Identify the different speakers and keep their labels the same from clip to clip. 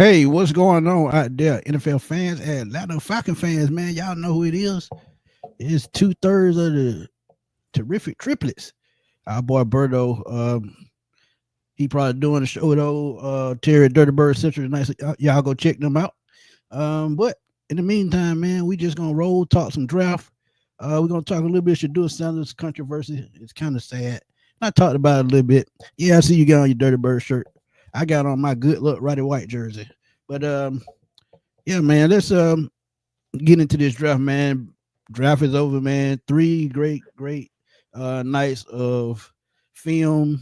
Speaker 1: Hey, what's going on out there, NFL fans and Atlanta Falcon fans, man? Y'all know who it is. It's two-thirds of the terrific triplets. Our boy Berto, he probably doing a show though. Terry Dirty Bird Central tonight. So y'all go check them out. But in the meantime, man, we just gonna roll, talk some draft. We're gonna talk a little bit Shedeur Sanders controversy. It's kind of sad. I talked about it a little bit. Yeah, I see you got on your Dirty Bird shirt. I got on my good luck Roddy White jersey. But yeah, man, let's get into this draft, man. Draft is over, man. Three great nights of film,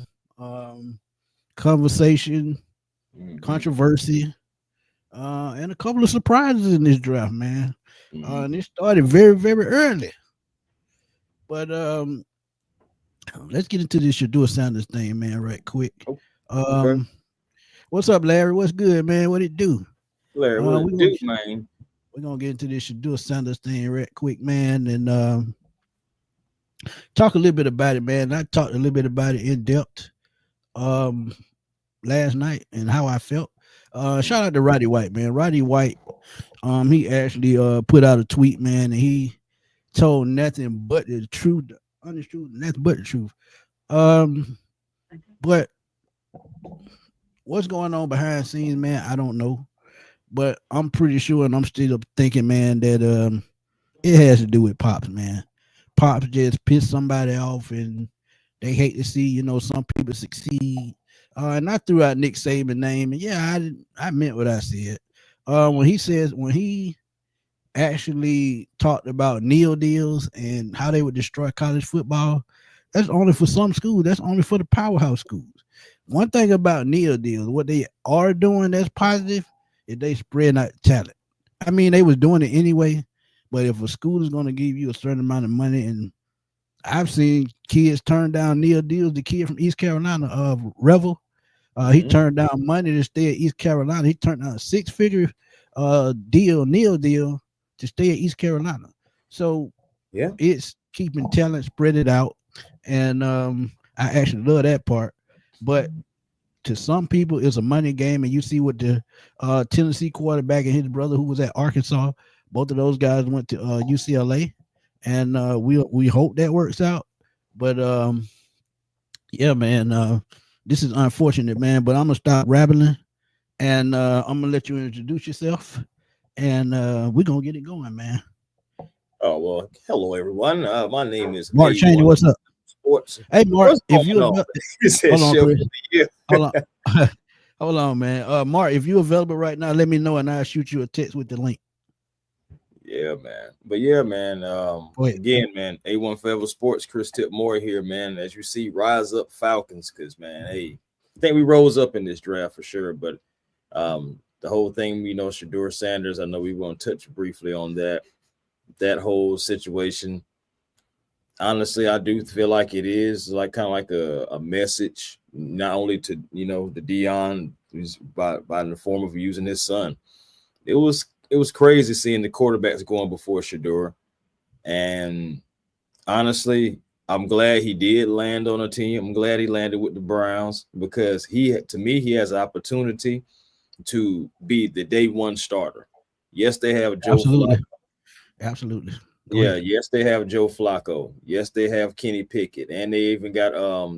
Speaker 1: conversation, controversy, and a couple of surprises in this draft, man. And it started very early. But let's get into this Shedeur Sanders thing, man, right quick.
Speaker 2: Okay.
Speaker 1: What's up, Larry? What's good, man? What it do?
Speaker 2: Larry, what it do, man?
Speaker 1: We're gonna get into this Shedeur Sanders thing right quick, man, and talk a little bit about it, man. I talked a little bit about it in depth last night and how I felt. Shout out to Roddy White, man. Roddy White, he actually put out a tweet, man, and he told nothing but the truth, the honest truth, nothing but the truth. But what's going on behind the scenes, man, I don't know. But I'm pretty sure, and I'm still thinking, man, that it has to do with Pops, man. Pops just pissed somebody off, and they hate to see, some people succeed. And I threw out Nick Saban's name, and yeah, I meant what I said. When he actually talked about NIL deals and how they would destroy college football, that's only for some schools. That's only for the powerhouse schools. One thing about NIL deals, what they are doing that's positive, is they spread out talent. I mean, they was doing it anyway, but if a school is going to give you a certain amount of money, and I've seen kids turn down NIL deals. The kid from East Carolina, Revel, he turned down money to stay at East Carolina. He turned down a six-figure NIL deal to stay at East Carolina. So
Speaker 2: Yeah.
Speaker 1: it's keeping talent spread it out, and I actually love that part. But to some people, it's a money game, and you see what the Tennessee quarterback and his brother, who was at Arkansas, both of those guys went to UCLA, and we hope that works out. But yeah, man, this is unfortunate, man. But I'm gonna stop rambling, and I'm gonna let you introduce yourself, and we're gonna get it going, man.
Speaker 2: Oh well, hello everyone. My name is
Speaker 1: Mark Cheney, what's up?
Speaker 2: Sports.
Speaker 1: Hey, Mark,
Speaker 2: What's
Speaker 1: if
Speaker 2: going
Speaker 1: you
Speaker 2: on?
Speaker 1: hold on, Chris.
Speaker 2: Yeah.
Speaker 1: Hold on. Hold on, man. Mark, if you're available right now, let me know and I'll shoot you a text with the link.
Speaker 2: Yeah, man. But yeah, man.
Speaker 1: Go ahead.
Speaker 2: Again, man. A1 Forever Sports. Chris Tipmore here, man. As you see, rise up Falcons, because man, hey, I think we rose up in this draft for sure. But the whole thing, Shedeur Sanders. I know we want to touch briefly on that whole situation. Honestly, I do feel like it is like kind of like a message, not only to the Dion, by in the form of using his son. It was crazy seeing the quarterbacks going before Shedeur, and honestly, I'm glad he did land on a team. I'm glad he landed with the Browns, because to me he has an opportunity to be the day one starter. Yes, they have Joe Flacco.
Speaker 1: Absolutely. Absolutely. Go
Speaker 2: Yeah,
Speaker 1: ahead.
Speaker 2: yes, they have Joe Flacco. Yes, they have Kenny Pickett, and they even got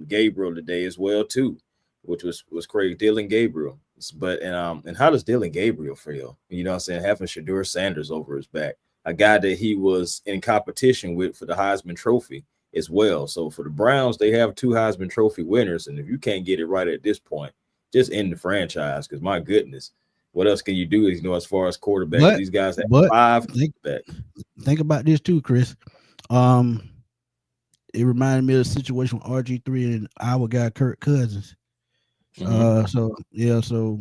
Speaker 2: Gabriel today as well too, which was crazy. Dylan Gabriel. But and how does Dylan Gabriel feel? You know what I'm saying? Having Shedeur Sanders over his back, a guy that he was in competition with for the Heisman Trophy as well. So for the Browns, they have two Heisman Trophy winners, and if you can't get it right at this point, just end the franchise, because my goodness, what else can you do? As far as quarterbacks,
Speaker 1: But
Speaker 2: these guys have
Speaker 1: but
Speaker 2: five
Speaker 1: think,
Speaker 2: quarterbacks.
Speaker 1: think about this too, Chris. Um, it reminded me of the situation with RG3 and our guy Kirk Cousins.
Speaker 2: Mhm.
Speaker 1: So yeah, so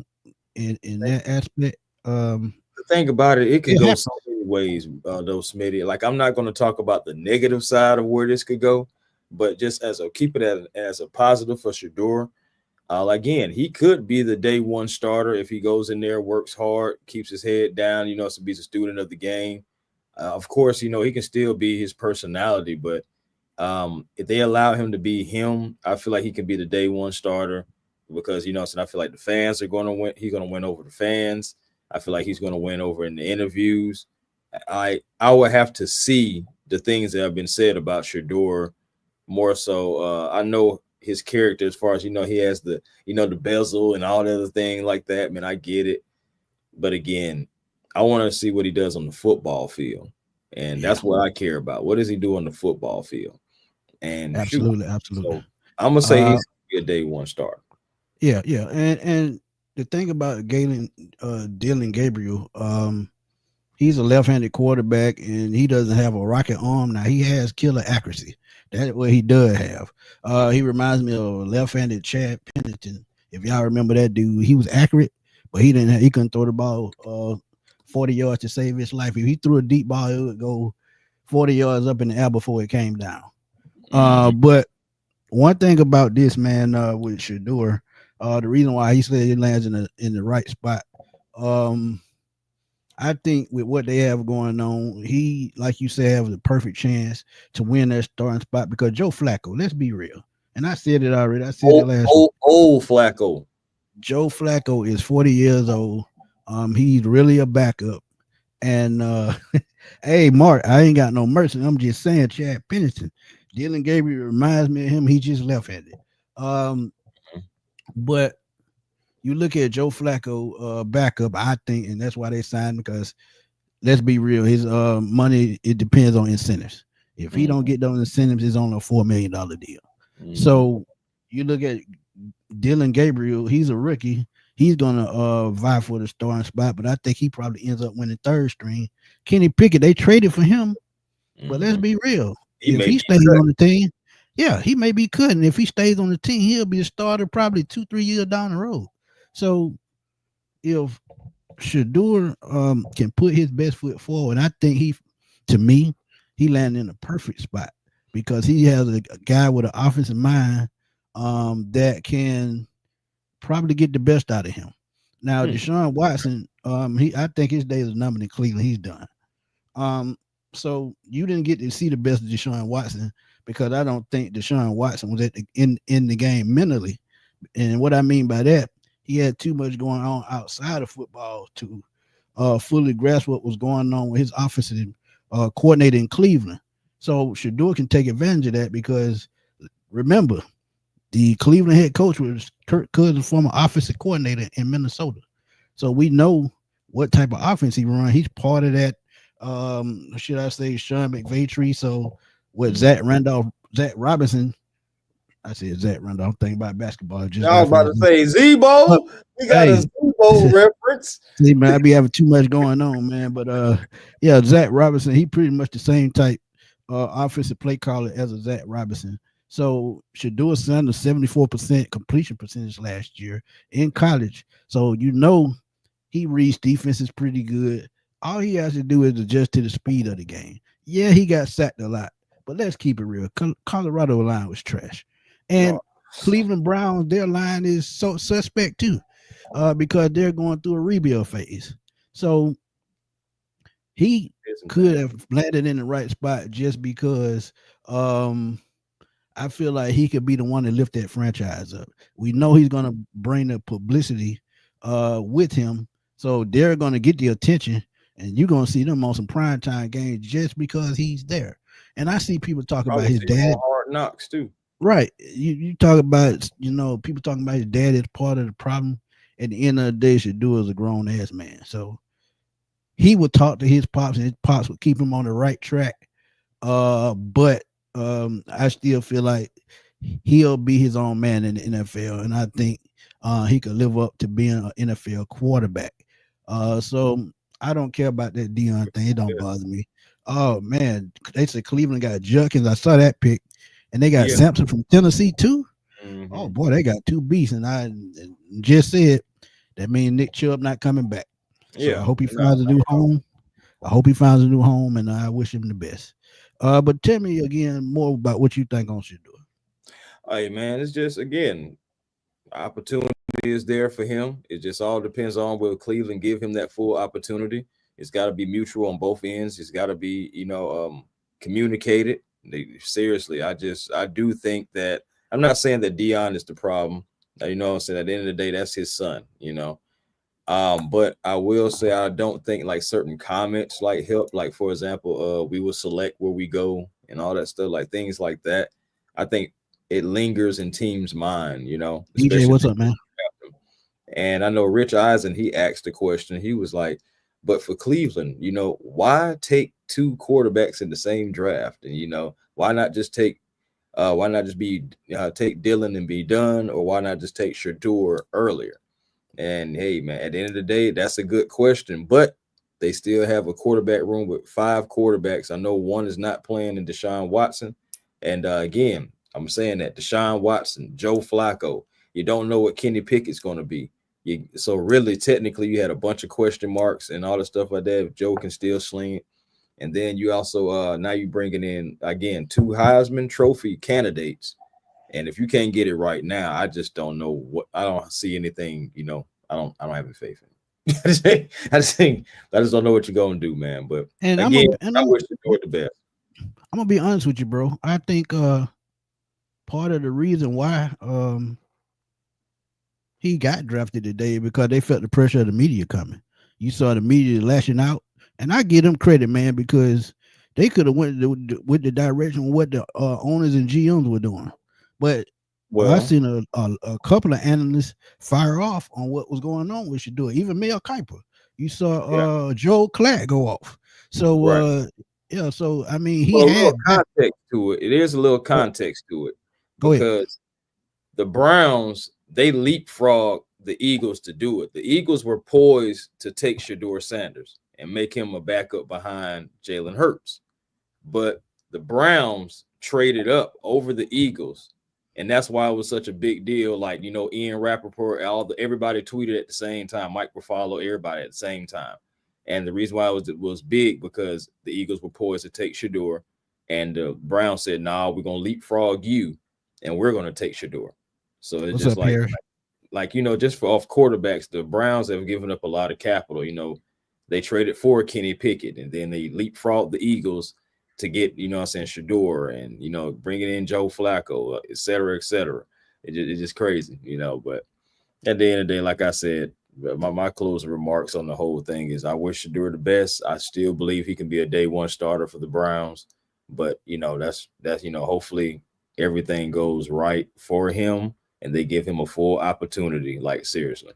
Speaker 1: in that aspect,
Speaker 2: The thing about it, it could
Speaker 1: it
Speaker 2: go
Speaker 1: happened.
Speaker 2: so many ways, though, Smitty. Like, I'm not going to talk about the negative side of where this could go, but just keep it as a positive for Shedeur. Again, he could be the day one starter if he goes in there, works hard, keeps his head down, to be a student of the game. Of course, he can still be his personality, but if they allow him to be him, I feel like he can be the day one starter. because so I feel like the fans are going to win. He's going to win over the fans. I feel like he's going to win over in the interviews. I would have to see the things that have been said about Shedeur more so. I know his character as far as he has the the bezel and all the other thing like that. Man, I get it, but again, I want to see what he does on the football field, and that's what I care about. What does he do on the football field? And
Speaker 1: absolutely.
Speaker 2: so I'm gonna say he's a day one start.
Speaker 1: Yeah, and the thing about Dylan Gabriel, he's a left-handed quarterback, and he doesn't have a rocket arm. Now he has killer accuracy. That's what he does have. He reminds me of left-handed Chad Pennington. If y'all remember that dude, he was accurate, but he couldn't throw the ball 40 yards to save his life. If he threw a deep ball, it would go 40 yards up in the air before it came down. But one thing about this man with Shedeur, the reason why he said he lands in the right spot, I think with what they have going on, he, like you said, have the perfect chance to win that starting spot because Joe Flacco, let's be real. And I said it already. I said it last week.
Speaker 2: Old Flacco.
Speaker 1: Joe Flacco is 40 years old. He's really a backup. And hey, Mark, I ain't got no mercy. I'm just saying Chad Pennington. Dylan Gabriel reminds me of him. He just left-handed. But you look at Joe Flacco backup, I think, and that's why they signed, because let's be real, his money, it depends on incentives. If he don't get those incentives, it's only a $4 million deal. So you look at Dylan Gabriel, he's a rookie. He's gonna vie for the starting spot, but I think he probably ends up winning third string. Kenny Pickett, they traded for him, but let's be real. If he stays on the team, yeah, he may be cut. And if he stays on the team, he'll be a starter probably 2-3 years down the road. So if Shedeur can put his best foot forward, I think to me, he landed in a perfect spot because he has a guy with an offensive mind that can probably get the best out of him. Now, Deshaun Watson, I think his days are numbered in Cleveland. He's done. So you didn't get to see the best of Deshaun Watson because I don't think Deshaun Watson was in the game mentally. And what I mean by that, he had too much going on outside of football to fully grasp what was going on with his offensive coordinator in Cleveland. So Shedeur can take advantage of that because remember, the Cleveland head coach was Kirk Cousins' former offensive coordinator in Minnesota. So we know what type of offense he runs. He's part of that, should I say, Sean McVay tree. So with Zach Robinson, I said Zach Randolph. I'm thinking about basketball.
Speaker 2: I was about to say Zebo. We got a Zebo reference.
Speaker 1: See, man, I be having too much going on, man. But yeah, Zach Robinson, he pretty much the same type offensive play caller as a Zach Robinson. So Shedeur signed a 74% completion percentage last year in college. So he reads defenses pretty good. All he has to do is adjust to the speed of the game. Yeah, he got sacked a lot, but let's keep it real. Colorado line was trash. And Cleveland Browns, their line is so suspect too, because they're going through a rebuild phase. So he could have landed in the right spot just because I feel like he could be the one to lift that franchise up. We know he's going to bring the publicity with him, so they're going to get the attention, and you're going to see them on some primetime games just because he's there. And I see people talk about his dad.
Speaker 2: Hard Knocks too.
Speaker 1: Right. You talk about, people talking about his dad is part of the problem. At the end of the day, Shedeur is a grown ass man. So he would talk to his pops, and his pops would keep him on the right track. But I still feel like he'll be his own man in the NFL. And I think he could live up to being an NFL quarterback. So I don't care about that Deion thing. It don't bother me. Oh, man. They said Cleveland got Judkins. I saw that pick. And they got Sampson from Tennessee too. Oh boy, they got two beasts. And I just said that means Nick Chubb not coming back. So I hope he finds a new home. And I wish him the best. But tell me again more about what you think on Shedeur.
Speaker 2: Hey man, it's just again, opportunity is there for him. It just all depends on will Cleveland give him that full opportunity. It's got to be mutual on both ends. It's got to be communicated. Seriously, I do think that I'm not saying that Deion is the problem. You know what I'm saying? At the end of the day, that's his son, you know. But I will say I don't think like certain comments like help. Like for example, we will select where we go and all that stuff, like things like that. I think it lingers in teams' mind, you know,
Speaker 1: DJ,
Speaker 2: especially.
Speaker 1: what's up, man?
Speaker 2: And I know Rich Eisen, he asked the question. He was like, but for Cleveland, you know, why take two quarterbacks in the same draft? And, you know, why not just be take Dylan and be done? Or why not just take Shedeur earlier? And hey, man, at the end of the day, that's a good question. But they still have a quarterback room with 5 quarterbacks. I know one is not playing in Deshaun Watson. And again, I'm saying that Deshaun Watson, Joe Flacco, you don't know what Kenny Pickett's going to be. So really, technically, you had a bunch of question marks and all the stuff like that. If Joe can still sling it. And then you also now you bringing in again 2 Heisman Trophy candidates. And if you can't get it right now, I just don't know what. I don't see anything. You know, I don't have any faith in it. I just don't know what you're gonna do, man. But
Speaker 1: And
Speaker 2: again, I wish you do it the best.
Speaker 1: I'm gonna be honest with you, bro. I think part of the reason why he got drafted today because they felt the pressure of the media coming. You saw the media lashing out, and I give them credit, man, because they could have went with the direction of what the owners and GMs were doing. But I seen a couple of analysts fire off on what was going on with Shedeur. Even Mel Kiper. You saw Joe Klatt go off. So yeah, so I mean he had
Speaker 2: context to it. It is a little context to it because the Browns, they leapfrogged the Eagles to do it. The Eagles were poised to take Shedeur Sanders and make him a backup behind Jalen Hurts. But the Browns traded up over the Eagles, and that's why it was such a big deal. Like, you know, Ian Rappaport, everybody tweeted at the same time, Mike Ruffalo, everybody at the same time. And the reason why it was big because the Eagles were poised to take Shedeur, and the Browns said, "Nah, we're gonna leapfrog you, and we're gonna take Shedeur." So it's just like you know, just for off quarterbacks, the Browns have given up a lot of capital. You know, they traded for Kenny Pickett, and then they leapfrogged the Eagles to get, you know what I'm saying, Shedeur, and, you know, bringing in Joe Flacco, et cetera, et cetera. It's just crazy, you know. But at the end of the day, like I said, my closing remarks on the whole thing is I wish Shedeur the best. I still believe he can be a day one starter for the Browns. But, you know, that's you know, hopefully everything goes right for him and they give him a full opportunity, like seriously.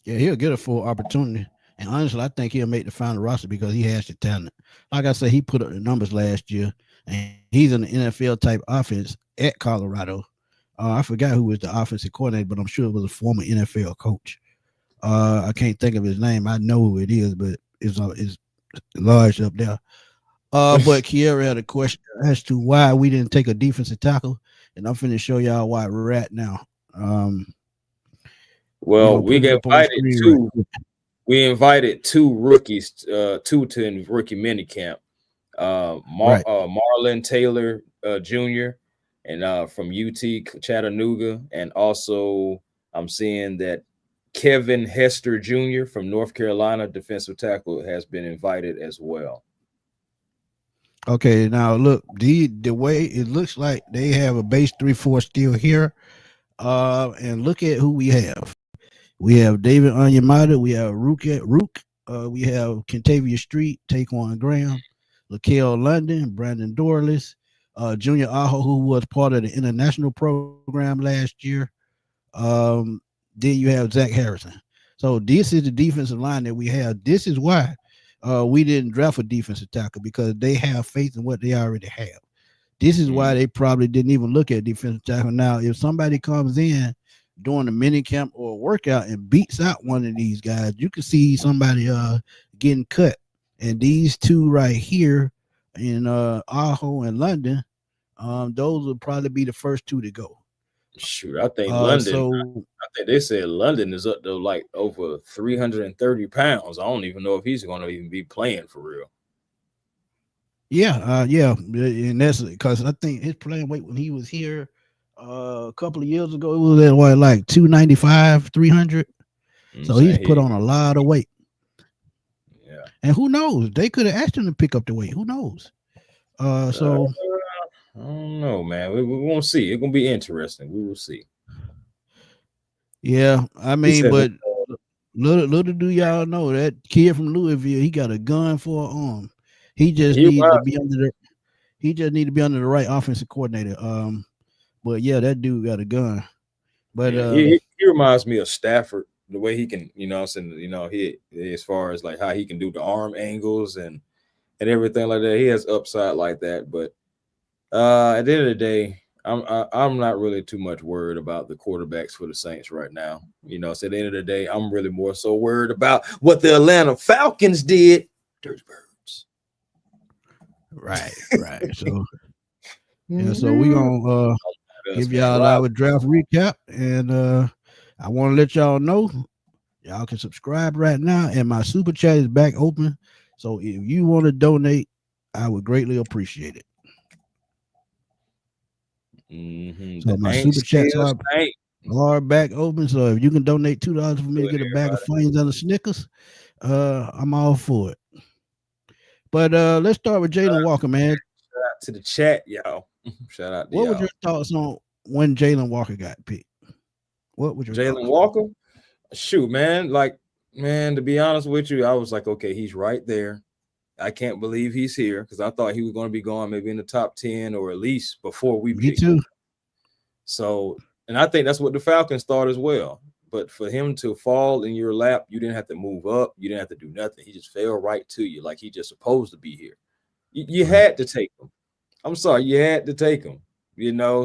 Speaker 1: Yeah, he'll get a full opportunity. And honestly, I think he'll make the final roster because he has the talent. Like I said, he put up the numbers last year, and he's in the NFL type offense at Colorado. I forgot who was the offensive coordinator, but I'm sure it was a former NFL coach. I can't think of his name. I know who it is, but it's large up there. But Kiera had a question as to why we didn't take a defensive tackle, and I'm finna show y'all why we're at now.
Speaker 2: Well, we got invited two. We invited 2 rookies, two to rookie minicamp. Marlon Taylor Jr. and from UT Chattanooga, and also I'm seeing that Kevin Hester Jr. from North Carolina, defensive tackle, has been invited as well.
Speaker 1: Okay, now look, the way it looks like they have a base 3-4 still here. And look at who we have. We have David Onyemata, we have Rook, we have Kentavia Street, Taquan Graham, LaKale London, Brandon Dorless, Junior Aho, who was part of the international program last year. Then you have Zach Harrison. So this is the defensive line that we have. This is why we didn't draft a defensive tackle, because they have faith in what they already have. This is why they probably didn't even look at defensive tackle. Now, if somebody comes in during a mini camp or a workout and beats out one of these guys, you can see somebody getting cut. And these 2 right here in Aho and London, those will probably be the first 2 to go.
Speaker 2: Shoot, I think London. I think they said London is up to like over 330 pounds. I don't even know if he's going to even be playing for real.
Speaker 1: Yeah, and that's because I think his playing weight when he was here a couple of years ago, it was at what, like 295, 300. So he's put on a lot of weight.
Speaker 2: Yeah,
Speaker 1: and who knows? They could have asked him to pick up the weight. Who knows? So
Speaker 2: I don't know, man. We won't see. It's gonna be interesting. We will see.
Speaker 1: Yeah, I
Speaker 2: He
Speaker 1: mean,
Speaker 2: said,
Speaker 1: but little do y'all know that kid from Louisville, he got a gun for an arm. He just
Speaker 2: he
Speaker 1: need to
Speaker 2: was,
Speaker 1: be under the he just need to be under the right offensive coordinator. But yeah, that dude got a gun. But
Speaker 2: yeah, he reminds me of Stafford, the way he can, I'm saying, he as far as like how he can do the arm angles and everything like that. He has upside like that. But at the end of the day, I'm not really too much worried about the quarterbacks for the Saints right now. So at the end of the day, I'm really more so worried about what the Atlanta Falcons did. Dirty birds.
Speaker 1: right. So yeah, so we
Speaker 2: Mhm.
Speaker 1: gonna
Speaker 2: Us,
Speaker 1: give
Speaker 2: man.
Speaker 1: y'all
Speaker 2: Rob,
Speaker 1: our draft recap, and I want to let y'all know y'all can subscribe right now, and my super chat is back open. So if you want to donate, I would greatly appreciate it. So
Speaker 2: the
Speaker 1: my
Speaker 2: ain't
Speaker 1: super chats
Speaker 2: still stank.
Speaker 1: are back open. So if you can donate $2 for me
Speaker 2: To
Speaker 1: to get a bag of
Speaker 2: everybody.
Speaker 1: Funyuns and a Snickers, I'm all for it. But let's start with Jalen Walker, man.
Speaker 2: Shout out to the chat, y'all. Shout out to
Speaker 1: What was your
Speaker 2: y'all.
Speaker 1: thoughts on when Jalen Walker got picked? What was your
Speaker 2: Jalen
Speaker 1: thoughts?
Speaker 2: Walker, shoot, man. Like, man, to be honest with you, I was like, okay, he's right there. I can't believe he's here because I thought he was going to be going maybe in the top 10 or at least before we
Speaker 1: Me
Speaker 2: picked him.
Speaker 1: too.
Speaker 2: So, and I think that's what the Falcons thought as well. But for him to fall in your lap, you didn't have to move up. You didn't have to do nothing. He just fell right to you like he just supposed to be here. You
Speaker 1: Right.
Speaker 2: had to take him. I'm sorry, you had to take him.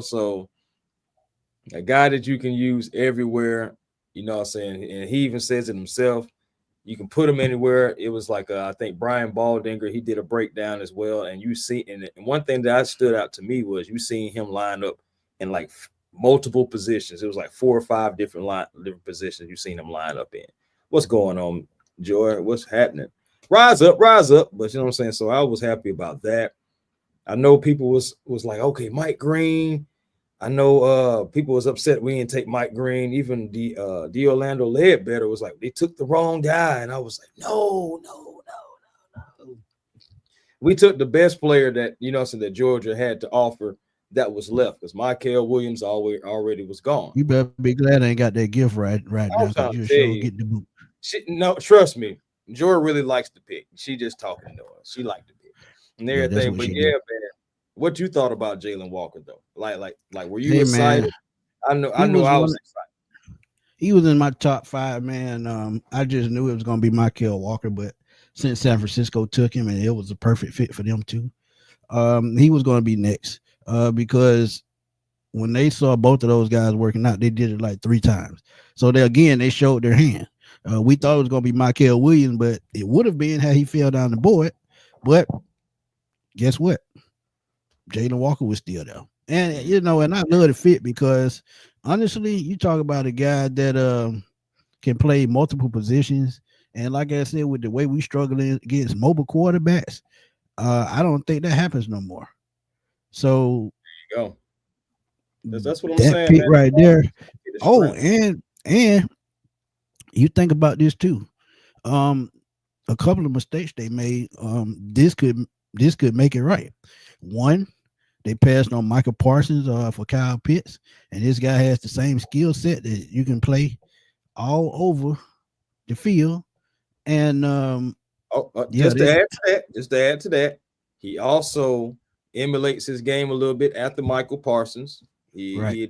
Speaker 2: So a guy that you can use everywhere, what I'm saying? And he even says it himself. You can put him anywhere. It was like I think Brian Baldinger, he did a breakdown as well. And you see, and one thing that stood out to me was you seeing him line up in like multiple positions. It was like 4 or 5 different positions you seen him line up in. What's going on, Joy? What's happening? Rise up, rise up. But you know what I'm saying? So I was happy about that. I know people was like, okay, Mike Green. I know people was upset we didn't take Mike Green. Even the Orlando Ledbetter was like, they took the wrong guy. And I was like, no. We took the best player that, so that Georgia had to offer that was left because Michael Williams already was gone.
Speaker 1: You better be glad I ain't got that gift right now
Speaker 2: I'm
Speaker 1: because
Speaker 2: trying to
Speaker 1: you
Speaker 2: tell
Speaker 1: sure
Speaker 2: you,
Speaker 1: get the boot.
Speaker 2: no, trust me, Georgia really likes to pick. She just talking to us. She liked to pick and
Speaker 1: Yeah, that's
Speaker 2: everything.
Speaker 1: what
Speaker 2: But
Speaker 1: she
Speaker 2: yeah,
Speaker 1: do.
Speaker 2: man, what you thought about Jalen Walker though? Like, were you
Speaker 1: Hey man,
Speaker 2: excited? I know
Speaker 1: he was
Speaker 2: I
Speaker 1: one.
Speaker 2: was excited.
Speaker 1: He was in my top 5, man. I just knew it was gonna be Michael Walker, but since San Francisco took him and it was a perfect fit for them too, he was gonna be next. Because when they saw both of those guys working out, they did it like 3 times. So they showed their hand. We thought it was gonna be Michael Williams, but it would have been had he fell down the board. But guess what? Jalen Walker was still there. And and I love the fit because honestly, you talk about a guy that can play multiple positions. And like I said, with the way we struggling against mobile quarterbacks, I don't think that happens no more. So
Speaker 2: There you go. That's what I'm
Speaker 1: that
Speaker 2: saying,
Speaker 1: pick
Speaker 2: man.
Speaker 1: right there.
Speaker 2: Get the
Speaker 1: Oh,
Speaker 2: strength.
Speaker 1: and you think about this too. Um, a couple of mistakes they made. This could make it right. One, they passed on Michael Parsons for Kyle Pitts, and this guy has the same skill set that you can play all over the field. And
Speaker 2: Oh,
Speaker 1: yeah,
Speaker 2: just to add to that, he also emulates his game a little bit after Michael Parsons. He
Speaker 1: right,
Speaker 2: he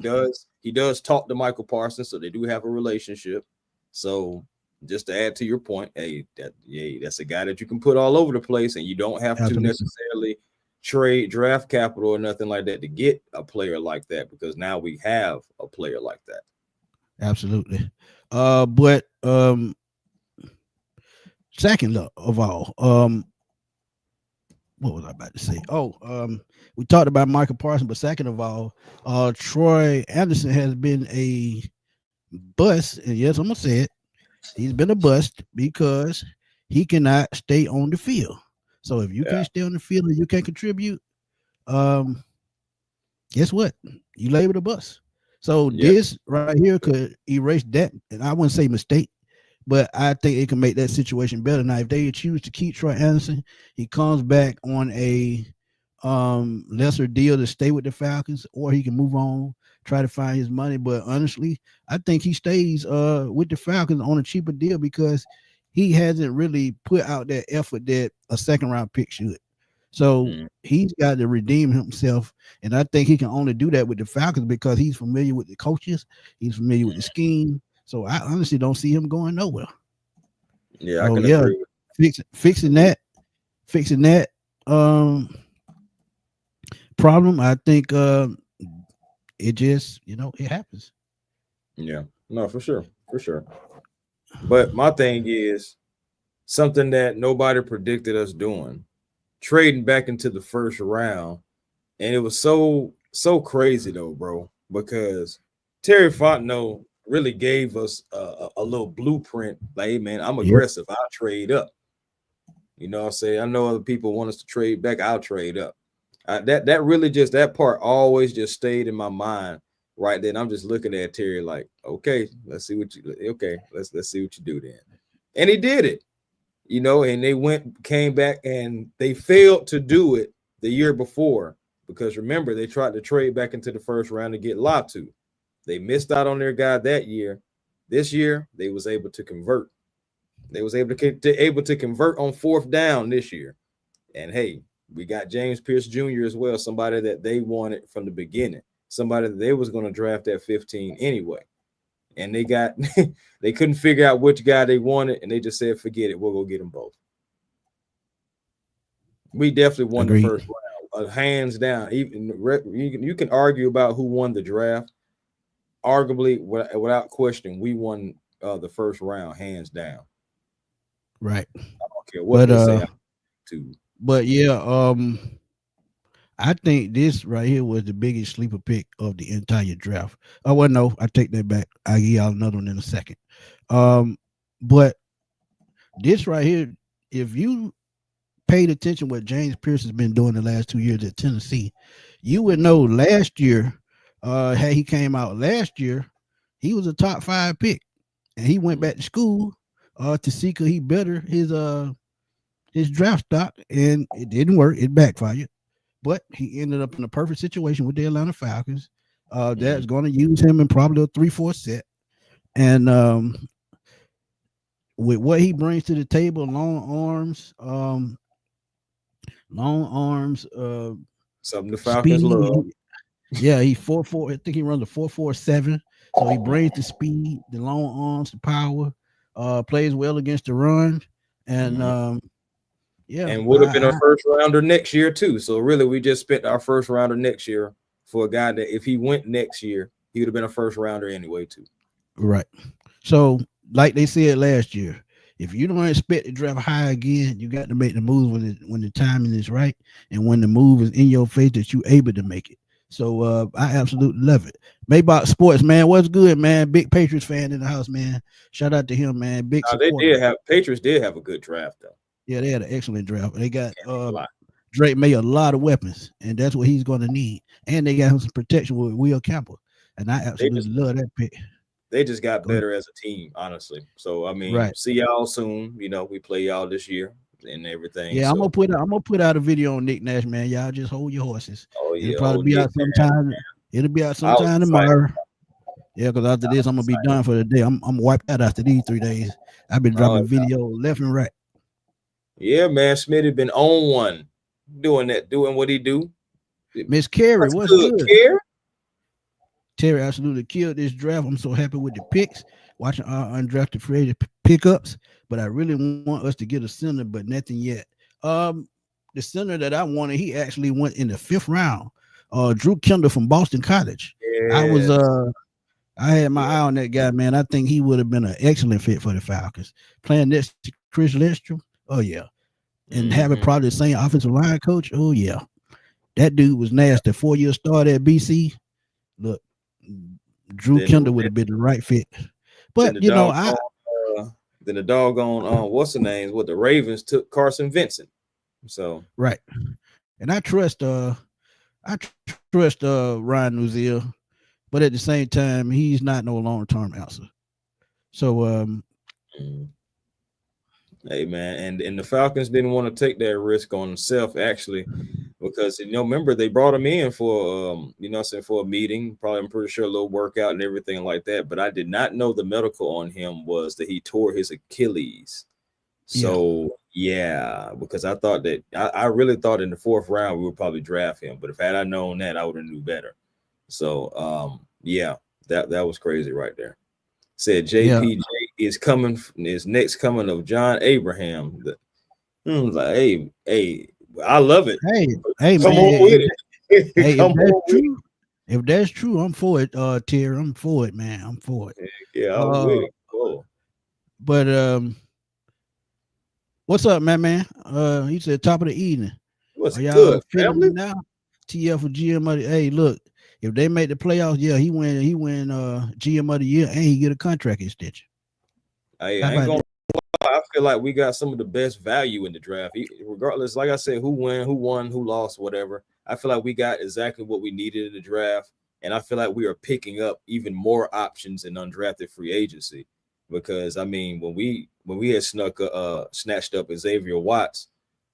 Speaker 2: does talk to Michael Parsons, so they do have a relationship. So just to add to your point, that's a guy that you can put all over the place, and you don't have to
Speaker 1: absolutely,
Speaker 2: necessarily trade draft capital or nothing like that to get a player like that because now we have a player like that.
Speaker 1: absolutely. But second of all, what was I about to say? Oh, we talked about Michael Parsons, but second of all, Troy Anderson has been a bust, and yes, I'm gonna say it. He's been a bust because he cannot stay on the field. So if you
Speaker 2: Yeah.
Speaker 1: can't stay on the field and you can't contribute, um, guess what? You labeled a bust. So
Speaker 2: Yep.
Speaker 1: this right here could erase that, and I wouldn't say mistake, but I think it can make that situation better. Now, if they choose to keep Troy Anderson, he comes back on a lesser deal to stay with the Falcons, or he can move on try to find his money. But honestly, I think he stays with the Falcons on a cheaper deal because he hasn't really put out that effort that a second round pick should. So he's got to redeem himself. And I think he can only do that with the Falcons because he's familiar with the coaches, he's familiar with the scheme. So I honestly don't see him going nowhere.
Speaker 2: Yeah, I can agree.
Speaker 1: Fixing that problem, I think it just, it happens.
Speaker 2: Yeah, no, for sure. But my thing is something that nobody predicted us doing, trading back into the first round. And it was so crazy though, bro, because Terry Fontenot really gave us a little blueprint. Like, hey, man, I'm aggressive. I'll trade up. You know what I'm saying? I know other people want us to trade back. I'll trade up. That really just, that part always just stayed in my mind right then. I'm just looking at Terry like, okay, let's see what you do then. And he did it, and they came back and they failed to do it the year before because remember, they tried to trade back into the first round to get Latu. They missed out on their guy that year. This year, they was able to convert. They was able to convert on fourth down this year. And hey, we got James Pierce Jr. as well, somebody that they wanted from the beginning, somebody that they was going to draft at 15 anyway. And they couldn't figure out which guy they wanted, and they just said, forget it, we'll go get them both. We definitely won the first round, hands down. Even you can argue about who won the draft. Arguably, without question, we won the first round, hands down.
Speaker 1: Right.
Speaker 2: I don't care what they say.
Speaker 1: But yeah, I think this right here was the biggest sleeper pick of the entire draft. Oh well, no, I take that back. I'll give y'all another one in a second. But this right here, if you paid attention what James Pierce has been doing the last 2 years at Tennessee, you would know last year, had he came out last year, he was a top 5 pick, and he went back to school to see could he better his draft stock, and it didn't work. It backfired. But he ended up in a perfect situation with the Atlanta Falcons. That's going to use him in probably a 3-4 set. And with what he brings to the table, long arms,
Speaker 2: something the Falcons love.
Speaker 1: Yeah, he 4.4. I think he runs a 4.47. So he brings the speed, the long arms, the power. Plays well against the run, and yeah,
Speaker 2: and would have been a first rounder next year too. So really, we just spent our first rounder next year for a guy that if he went next year, he would have been a first rounder anyway too.
Speaker 1: Right. So, like they said last year, if you don't expect to draft high again, you got to make the move when the timing is right and when the move is in your face that you're able to make it. So I absolutely love it. Maybach Sports, man, what's good, man? Big Patriots fan in the house, man. Shout out to him, man. Big supporter.
Speaker 2: Patriots did have a good draft though.
Speaker 1: Yeah, they had an excellent draft. They got Drake made a lot of weapons, and that's what he's going to need. And they got him some protection with Will Campbell, and I absolutely love that pick.
Speaker 2: They just got better as a team, honestly. So I mean, see y'all soon. We play y'all this year and everything.
Speaker 1: Yeah, so. I'm gonna put out a video on Nick Nash, man. Y'all just hold your horses.
Speaker 2: Oh yeah,
Speaker 1: it'll probably be out sometime. It'll be out sometime tomorrow. Yeah, because after this, I'm gonna be done for the day. I'm wiped out after these 3 days. I've been dropping video left and right.
Speaker 2: Yeah, man, Smitty been on one, doing what he do.
Speaker 1: Miss Carey, what's good? Terry absolutely killed this draft. I'm so happy with the picks, watching our undrafted free agent pickups. But I really want us to get a center, but nothing yet. The center that I wanted, he actually went in the 5th round. Drew Kendall from Boston College. Yes. I had my eye on that guy, man. I think he would have been an excellent fit for the Falcons. Playing next to Chris Lindstrom, oh yeah. And having probably the same offensive line coach, oh yeah. That dude was nasty. 4-year start at BC. Look, Drew Kendall would have been the right fit. But then
Speaker 2: the doggone what's the name? What the Ravens took Carson Vincent. So
Speaker 1: right. And I trust Ryan Nuziel, but at the same time, he's not no long-term answer. So
Speaker 2: hey man, and the Falcons didn't want to take that risk on themselves. Actually, because remember they brought him in for I'm saying, for a meeting, probably I'm pretty sure a little workout and everything like that. But I did not know the medical on him was that he tore his Achilles. So yeah, because I thought that I really thought in the 4th round we would probably draft him, but if had I known that, I would have knew better. So yeah, that was crazy right there. Said JPJ is next coming of John Abraham. Like, hey, I love it.
Speaker 1: Hey,
Speaker 2: come
Speaker 1: man,
Speaker 2: on with it.
Speaker 1: Hey,
Speaker 2: Come on with it.
Speaker 1: if that's true, I'm for it, Tier. I'm for it, man. I'm for it.
Speaker 2: Yeah, I'm with it. Cool.
Speaker 1: But what's up, man? He said top of the evening.
Speaker 2: What's
Speaker 1: Are y'all
Speaker 2: good,
Speaker 1: feeling
Speaker 2: family?
Speaker 1: me now? TF for GM of the, hey, look, if they make the playoffs, yeah, he win GM of the year and he get a contract extension.
Speaker 2: I ain't gonna lie, I feel like we got some of the best value in the draft. Regardless, like I said, who won, who lost, whatever. I feel like we got exactly what we needed in the draft. And I feel like we are picking up even more options in undrafted free agency. Because I mean, when we had snatched up Xavier Watts,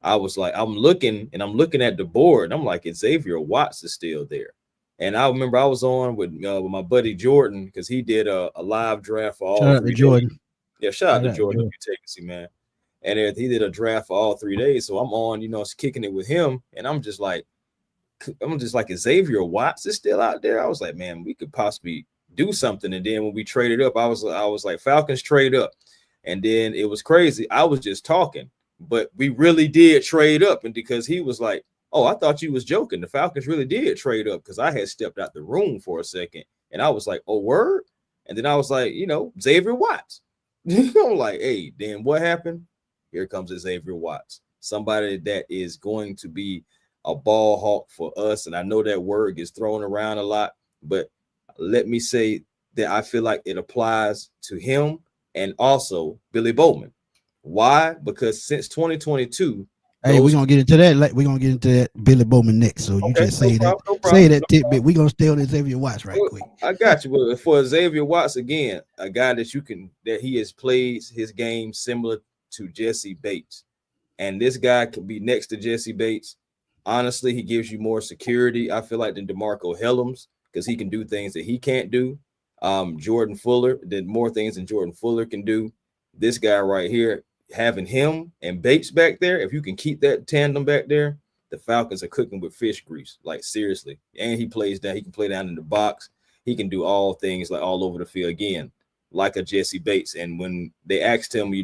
Speaker 2: I was like, I'm looking at the board, and I'm like, Xavier Watts is still there. And I remember I was on with my buddy Jordan, because he did a live draft for all 3 days. Yeah, shout out to Jordan, man. And he did a draft for all 3 days. So I'm on, kicking it with him, and I'm just like Xavier Watts is still out there. I was like, man, we could possibly do something. And then when we traded up, I was like, Falcons trade up. And then it was crazy. I was just talking, but we really did trade up. And because he was like, oh, I thought you was joking. The Falcons really did trade up, because I had stepped out the room for a second. And I was like, oh, word? And then I was like, Xavier Watts. I'm like, hey, then what happened? Here comes Xavier Watts, somebody that is going to be a ball hawk for us. And I know that word gets thrown around a lot, but let me say that I feel like it applies to him and also Billy Bowman. Why? Because since 2022,
Speaker 1: hey, we're gonna get into that. We're gonna get into that Billy Bowman next. So you just say that tidbit. We're gonna stay on Xavier Watts right quick.
Speaker 2: I got you. But for Xavier Watts, again, a guy that he has played his game similar to Jesse Bates. And this guy can be next to Jesse Bates. Honestly, he gives you more security, I feel like, than DeMarco Hellams, because he can do things that he can't do. Jordan Fuller did more things than Jordan Fuller can do. This guy right here, having him and Bates back there, if you can keep that tandem back there, the Falcons are cooking with fish grease, like seriously. And he plays down. He can play down in the box. He can do all things, like all over the field again, like a Jesse Bates. And when they asked him,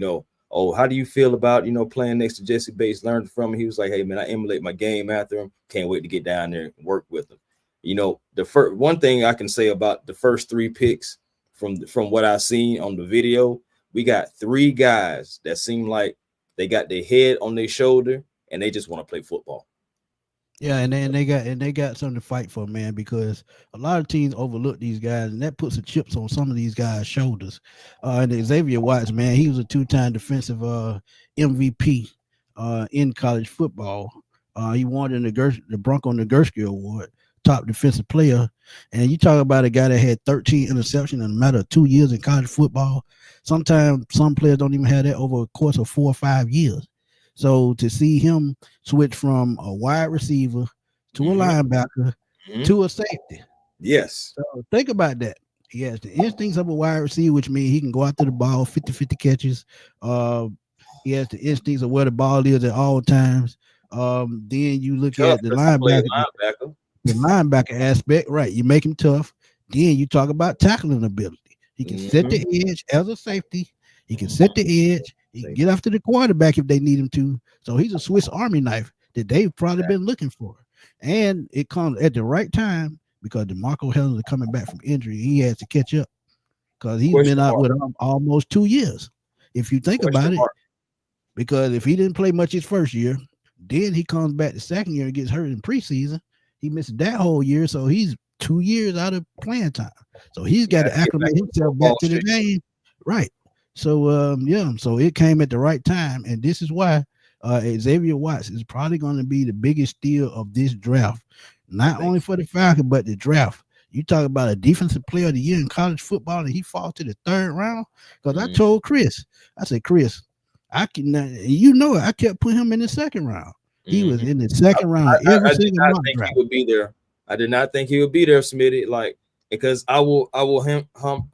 Speaker 2: oh, how do you feel about, playing next to Jesse Bates, learning from him? He was like, hey, man, I emulate my game after him. Can't wait to get down there and work with him. The first one thing I can say about the first 3 picks from what I've seen on the video, we got 3 guys that seem like they got their head on their shoulder and they just want to play football.
Speaker 1: Yeah, and then they got something to fight for, man, because a lot of teams overlook these guys, and that puts the chips on some of these guys' shoulders. And Xavier Watts, man, he was a 2-time defensive MVP in college football. He won the Bronco Nagurski Award, top defensive player. And you talk about a guy that had 13 interceptions in a matter of 2 years in college football. Sometimes some players don't even have that over a course of 4 or 5 years. So to see him switch from a wide receiver to a linebacker to a safety.
Speaker 2: Yes.
Speaker 1: So think about that. He has the instincts of a wide receiver, which means he can go after the ball, 50-50 catches. He has the instincts of where the ball is at all times. Then you look at the linebacker. The linebacker aspect, right? You make him tough. Then you talk about tackling ability. He can set the edge as a safety. He can set the edge. He can get after the quarterback if they need him to. So he's a Swiss Army knife that they've probably been looking for. And it comes at the right time because DeMarco Hellams is coming back from injury. He has to catch up because he's been out with almost 2 years. If you think about it, because if he didn't play much his first year, then he comes back the second year and gets hurt in preseason. He missed that whole year, so he's 2 years out of playing time. So he's got to acclimate himself back to the game. Right. So, so it came at the right time. And this is why Xavier Watts is probably going to be the biggest steal of this draft, not only for the Falcons, but the draft. You talk about a defensive player of the year in college football, and he falls to the 3rd round. Because I told Chris, I said, Chris, I kept putting him in the 2nd round. He was in the second round every
Speaker 2: I did
Speaker 1: single
Speaker 2: not
Speaker 1: mock
Speaker 2: think he
Speaker 1: draft.
Speaker 2: would be there. I did not think he would be there, Smitty. Like, because I will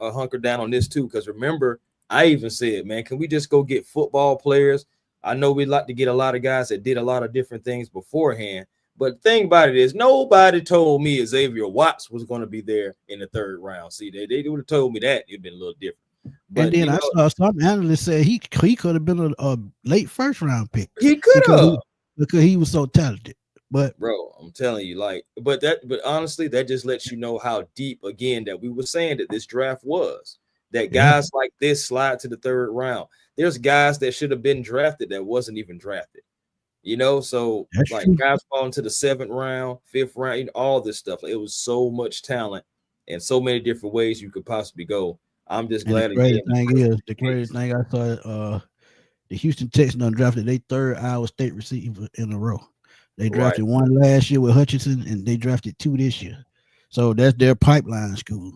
Speaker 2: hunker down on this too. Because remember, I even said, man, can we just go get football players? I know we'd like to get a lot of guys that did a lot of different things beforehand. But the thing about it is, nobody told me Xavier Watts was going to be there in the third round. See, they would have told me that, it'd been a little different.
Speaker 1: And
Speaker 2: But
Speaker 1: then I saw some analysts say he could have been a late first round pick
Speaker 2: he could have,
Speaker 1: because he was so talented. But
Speaker 2: bro, I'm telling you, like, but honestly, that just lets you know how deep, again, that we were saying that this draft was. That guys like this slide to the third round. There's guys that should have been drafted that wasn't even drafted. You know, so
Speaker 1: that's
Speaker 2: like
Speaker 1: true.
Speaker 2: guys fall into the 7th round, 5th round, you know, all this stuff. Like, it was so much talent and so many different ways you could possibly go. I'm just glad.
Speaker 1: The crazy thing I saw, the Houston Texans undrafted their third Iowa State receiver in a row. They drafted one last year with Hutchinson, and they drafted 2 this year. So that's their pipeline school.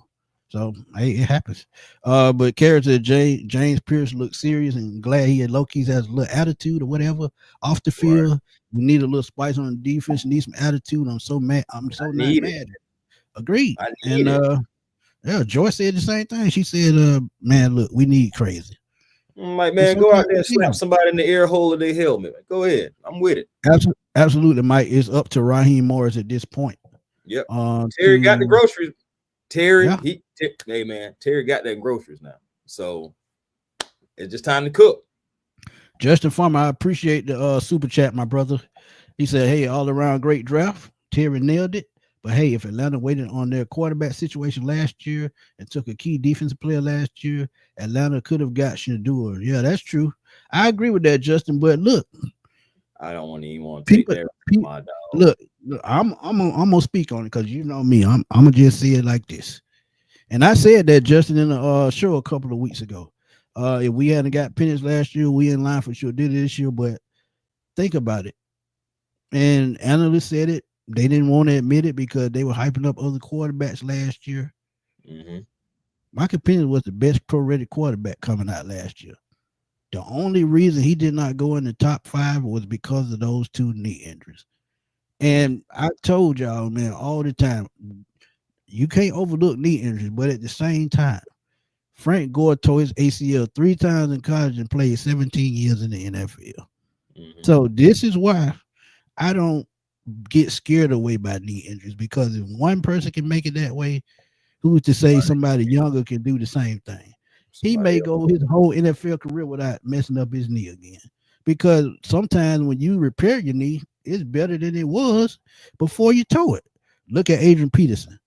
Speaker 1: So hey, it happens. But character James Pierce looked serious and glad he had Loki's has a little attitude or whatever off the field. Right. We need a little spice on the defense, need some attitude. I'm so mad. I'm so not mad. Agreed. And Joy said the same thing. She said, man, look, we need crazy.
Speaker 2: I'm like, man, go out there and slap somebody in the ear hole of their helmet. Go ahead. I'm with it.
Speaker 1: Absolutely, Mike. It's up to Raheem Morris at this point.
Speaker 2: Yep. Terry got the groceries. Terry, hey man, Terry got that groceries now. So it's just time to cook.
Speaker 1: Justin Farmer, I appreciate the super chat, my brother. He said, hey, all around great draft. Terry nailed it. But hey, if Atlanta waited on their quarterback situation last year and took a key defensive player last year, Atlanta could have got Shedeur. Yeah, that's true. I agree with that, Justin. But look,
Speaker 2: I don't even want to take that from my dog.
Speaker 1: Look, I'm gonna speak on it because you know me. I'm gonna just say it like this. And I said that, Justin, in a show a couple of weeks ago. If we hadn't got Penix last year, we in line for sure did it this year. But think about it. And analysts said it. They didn't want to admit it because they were hyping up other quarterbacks last year.
Speaker 2: Mm-hmm.
Speaker 1: Michael Penix was the best pro-rated quarterback coming out last year. The only reason he did not go in the top 5 was because of those 2 knee injuries. And I told y'all, man, all the time, you can't overlook knee injuries, but at the same time, Frank Gore tore his ACL 3 times in college and played 17 years in the NFL. Mm-hmm. So this is why I don't get scared away by knee injuries, because if one person can make it that way, who's to say somebody younger can do the same thing? He may go his whole NFL career without messing up his knee again. Because sometimes when you repair your knee, it's better than it was before you tore it. Look at Adrian Peterson.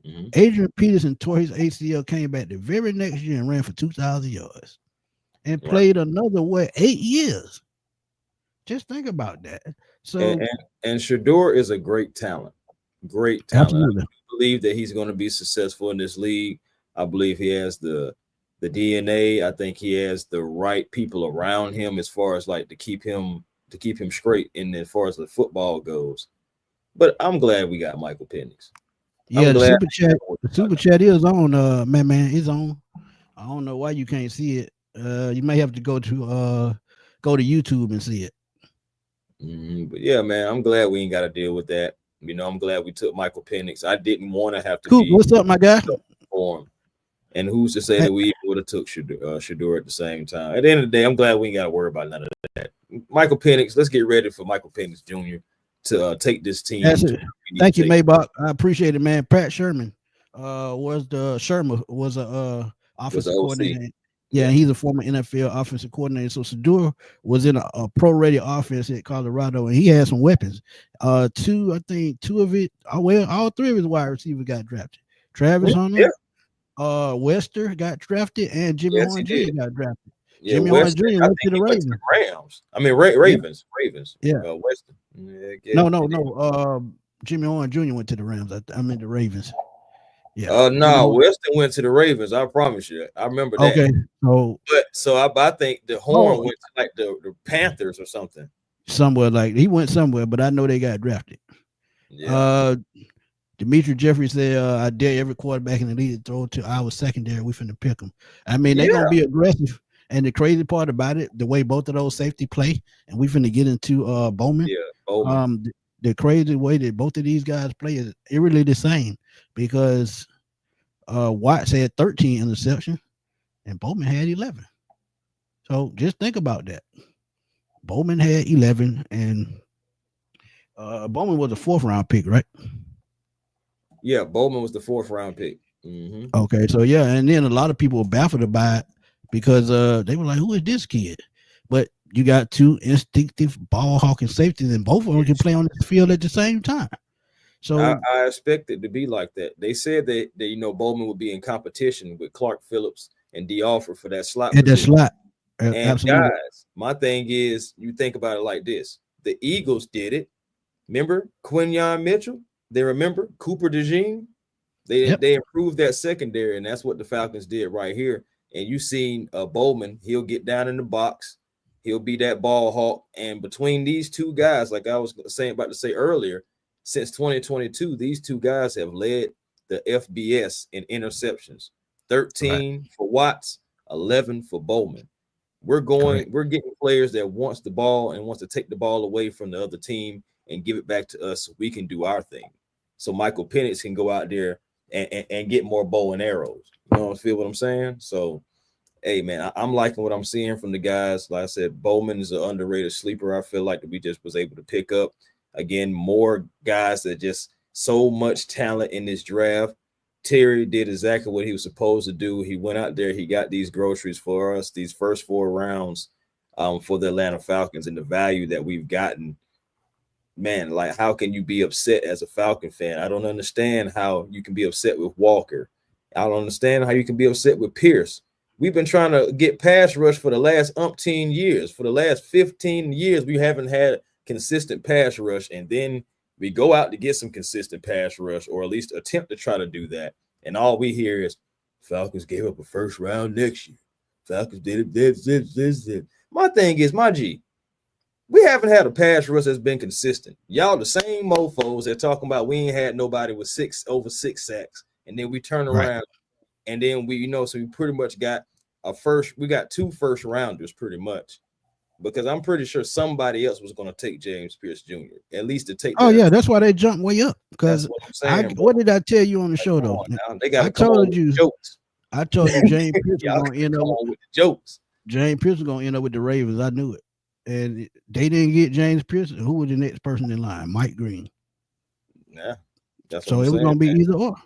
Speaker 1: Mm-hmm. Adrian Peterson tore his ACL, came back the very next year and ran for 2,000 yards and played another 8 years. Just think about that. So
Speaker 2: and Shedeur is a great talent. Great talent. Absolutely. I believe that he's going to be successful in this league. I believe he has the DNA. I think he has the right people around him as far as like to keep him straight in as far as the football goes. But I'm glad we got Michael Penix.
Speaker 1: Yeah, the super chat is on. Man, it's on. I don't know why you can't see it. You may have to go to YouTube and see it.
Speaker 2: But yeah, man, I'm glad we ain't got to deal with that. You know, I'm glad we took Michael Penix. I didn't want to have to.
Speaker 1: Cool. What's up, my guy?
Speaker 2: For him. And who's to say that we would have took Shedeur at the same time? At the end of the day, I'm glad we ain't got to worry about none of that. Michael Penix, let's get ready for Michael Penix Jr. to take this team.
Speaker 1: Thank you, Maybach. I appreciate it, man. Pat Sherman was a offensive coordinator. Yeah, he's a former NFL offensive coordinator. So Shedeur was in a pro-rated offense at Colorado, and he had some weapons. All 3 of his wide receivers got drafted. Travis Hunter, Wester got drafted, and Jimmy Horn Jr. got drafted.
Speaker 2: Yeah,
Speaker 1: Jimmy Horn Jr. went to the Ravens.
Speaker 2: Rams. I mean, Ravens.
Speaker 1: Yeah.
Speaker 2: Wester.
Speaker 1: No. Jimmy Horn Jr. went to the Rams. I meant the Ravens.
Speaker 2: Yeah. No, Weston went to the Ravens. I promise you. I remember that.
Speaker 1: Okay.
Speaker 2: I think the Horn went to like the Panthers or something.
Speaker 1: Somewhere like he went somewhere, but I know they got drafted. Yeah. Dimitri Jeffrey said, I dare every quarterback in the league to throw to our secondary. We finna pick them. I mean, they're gonna be aggressive. And the crazy part about it, the way both of those safety play, and we finna get into Bowman.
Speaker 2: Yeah, Bowman.
Speaker 1: The crazy way that both of these guys play is really the same because Watts had 13 interceptions and Bowman had 11. So just think about that. Bowman had 11 and Bowman was a 4th-round pick, right?
Speaker 2: Yeah, Bowman was the 4th-round pick. Mm-hmm.
Speaker 1: Okay, so yeah, and then a lot of people were baffled by it because they were like, "Who is this kid?" But you got 2 instinctive ball hawking safeties, and both of them can play on the field at the same time. So
Speaker 2: I expect it to be like that. They said that Bowman would be in competition with Clark Phillips and D. Alford for that slot.
Speaker 1: At that slot,
Speaker 2: and
Speaker 1: absolutely.
Speaker 2: Guys, my thing is, you think about it like this: the Eagles did it. Remember Quinyon Mitchell? They remember Cooper DeJean? They improved that secondary, and that's what the Falcons did right here. And you seen Bowman, he'll get down in the box, he'll be that ball hawk. And between these two guys, like I was about to say earlier, since 2022, these two guys have led the FBS in interceptions. 13 for Watts, 11 for Bowman. We're getting players that wants the ball and wants to take the ball away from the other team and give it back to us so we can do our thing. So Michael Penix can go out there and get more bow and arrows. You know what I'm saying? So, hey, man, I'm liking what I'm seeing from the guys. Like I said, Bowman is an underrated sleeper. I feel like that we just was able to pick up, again, more guys that just so much talent in this draft. Terry did exactly what he was supposed to do. He went out there. He got these groceries for us, these first 4 rounds for the Atlanta Falcons, and the value that we've gotten. Man, like, how can you be upset as a Falcon fan? I don't understand how you can be upset with Walker. I don't understand how you can be upset with Pierce. We've been trying to get pass rush for the last umpteen years. For the last 15 years, we haven't had consistent pass rush, and then we go out to get some consistent pass rush, or at least attempt to try to do that. And all we hear is Falcons gave up a 1st round next year. Falcons did it. This. My thing is, my G, we haven't had a pass rush that's been consistent. Y'all the same mofos that talking about we ain't had nobody with over 6 sacks. And then we turn around and then so we pretty much got we got 2 first rounders pretty much. Because I'm pretty sure somebody else was going to take James Pierce Jr. at least to take.
Speaker 1: Oh, yeah, that's why they jumped way up. Because what did I tell you on the show, though? I told you James Pierce was going to end up with the jokes. James Pierce was going to end up with the Ravens. I knew it. And they didn't get James Pierce. Who was the next person in line? Mike Green.
Speaker 2: Yeah. That's
Speaker 1: so it was going to be either or.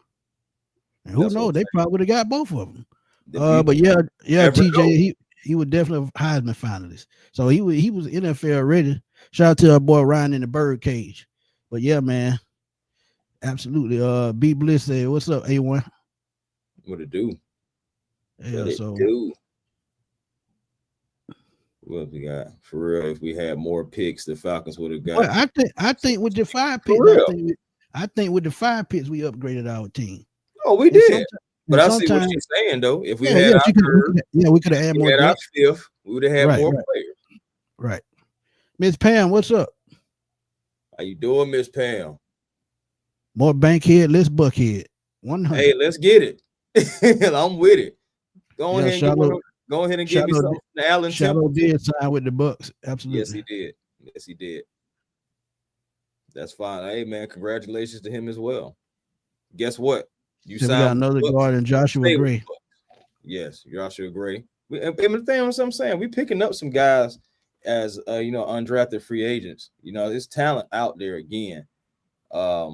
Speaker 1: And who knows? They probably would have got both of them. But yeah, TJ, he was definitely a Heisman finalist. So he was NFL ready. Shout out to our boy Ryan in the bird cage. But yeah, man, absolutely. B Bliss said, "What's up, A1?"
Speaker 2: What it do?
Speaker 1: Yeah,
Speaker 2: what we got for real? If we had more picks, the Falcons would have got.
Speaker 1: Well, I think with the 5 picks, I think with the 5 picks, we upgraded our team.
Speaker 2: Oh, we did. But I see what she's saying, though. If we had
Speaker 1: we could have had more.
Speaker 2: Our 5th, we would have had more players.
Speaker 1: Right. Miss Pam, what's up?
Speaker 2: How you doing, Miss Pam?
Speaker 1: More Bankhead, less Buckhead. 100.
Speaker 2: Hey, let's get it. I'm with it. Go ahead and give me something. Allen
Speaker 1: Temple did sign with the Bucks. Absolutely.
Speaker 2: Yes, he did. That's fine. Hey, man, congratulations to him as well. Guess what? You signed
Speaker 1: another guard in Joshua Gray.
Speaker 2: Yes, Joshua Gray. And the thing what I'm saying, we picking up some guys as undrafted free agents. There's talent out there again. Let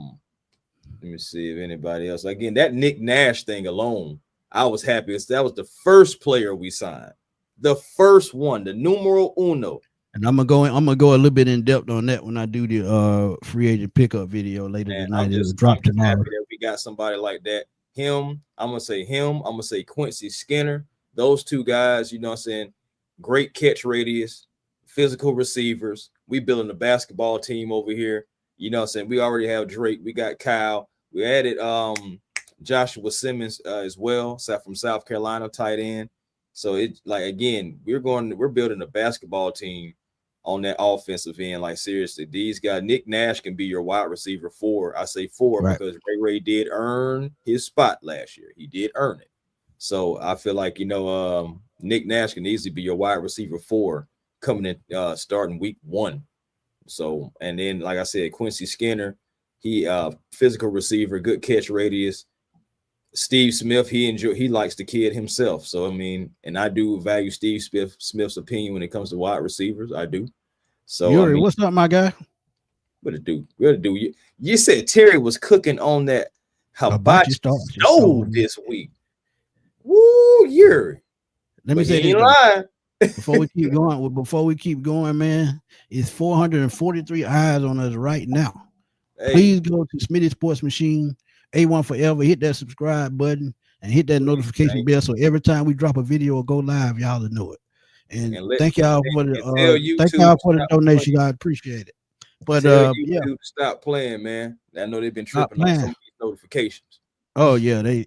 Speaker 2: me see if anybody else. Again, that Nick Nash thing alone, I was happy. That was the first player we signed, the first one, the numero uno.
Speaker 1: And I'm gonna go a little bit in depth on that when I do the free agent pickup video later tonight. It'll drop tomorrow.
Speaker 2: We got somebody like that. I'm gonna say Quincy Skinner. Those 2 guys, great catch radius, physical receivers. We building a basketball team over here. We already have Drake. We got Kyle. We added Joshua Simmons as well, from South Carolina, tight end. So we're building a basketball team on that offensive end. Like, seriously, these guys, Nick Nash can be your wide receiver 4. I say 4 because Ray did earn his spot last year. He did earn it. So I feel like, Nick Nash can easily be your wide receiver 4 coming in starting week 1. So, and then like I said, Quincy Skinner, he physical receiver, good catch radius. Steve Smith, he likes the kid himself. So I mean, and I do value Steve Smith's opinion when it comes to wide receivers. I do. So
Speaker 1: Yuri,
Speaker 2: I mean,
Speaker 1: what's up, my guy?
Speaker 2: What to do? You said Terry was cooking on that hibachi stove this week. Woo, Yuri.
Speaker 1: Let me say this. Before we keep going, man, it's 443 eyes on us right now. Hey. Please go to Smitty Sports Machine, A1 Forever, hit that subscribe button and hit that notification bell so every time we drop a video or go live, y'all will know it. And thank y'all for the donation. I appreciate it. But
Speaker 2: yeah, stop playing, man. I know they've been tripping on some of these notifications.
Speaker 1: Oh yeah, they've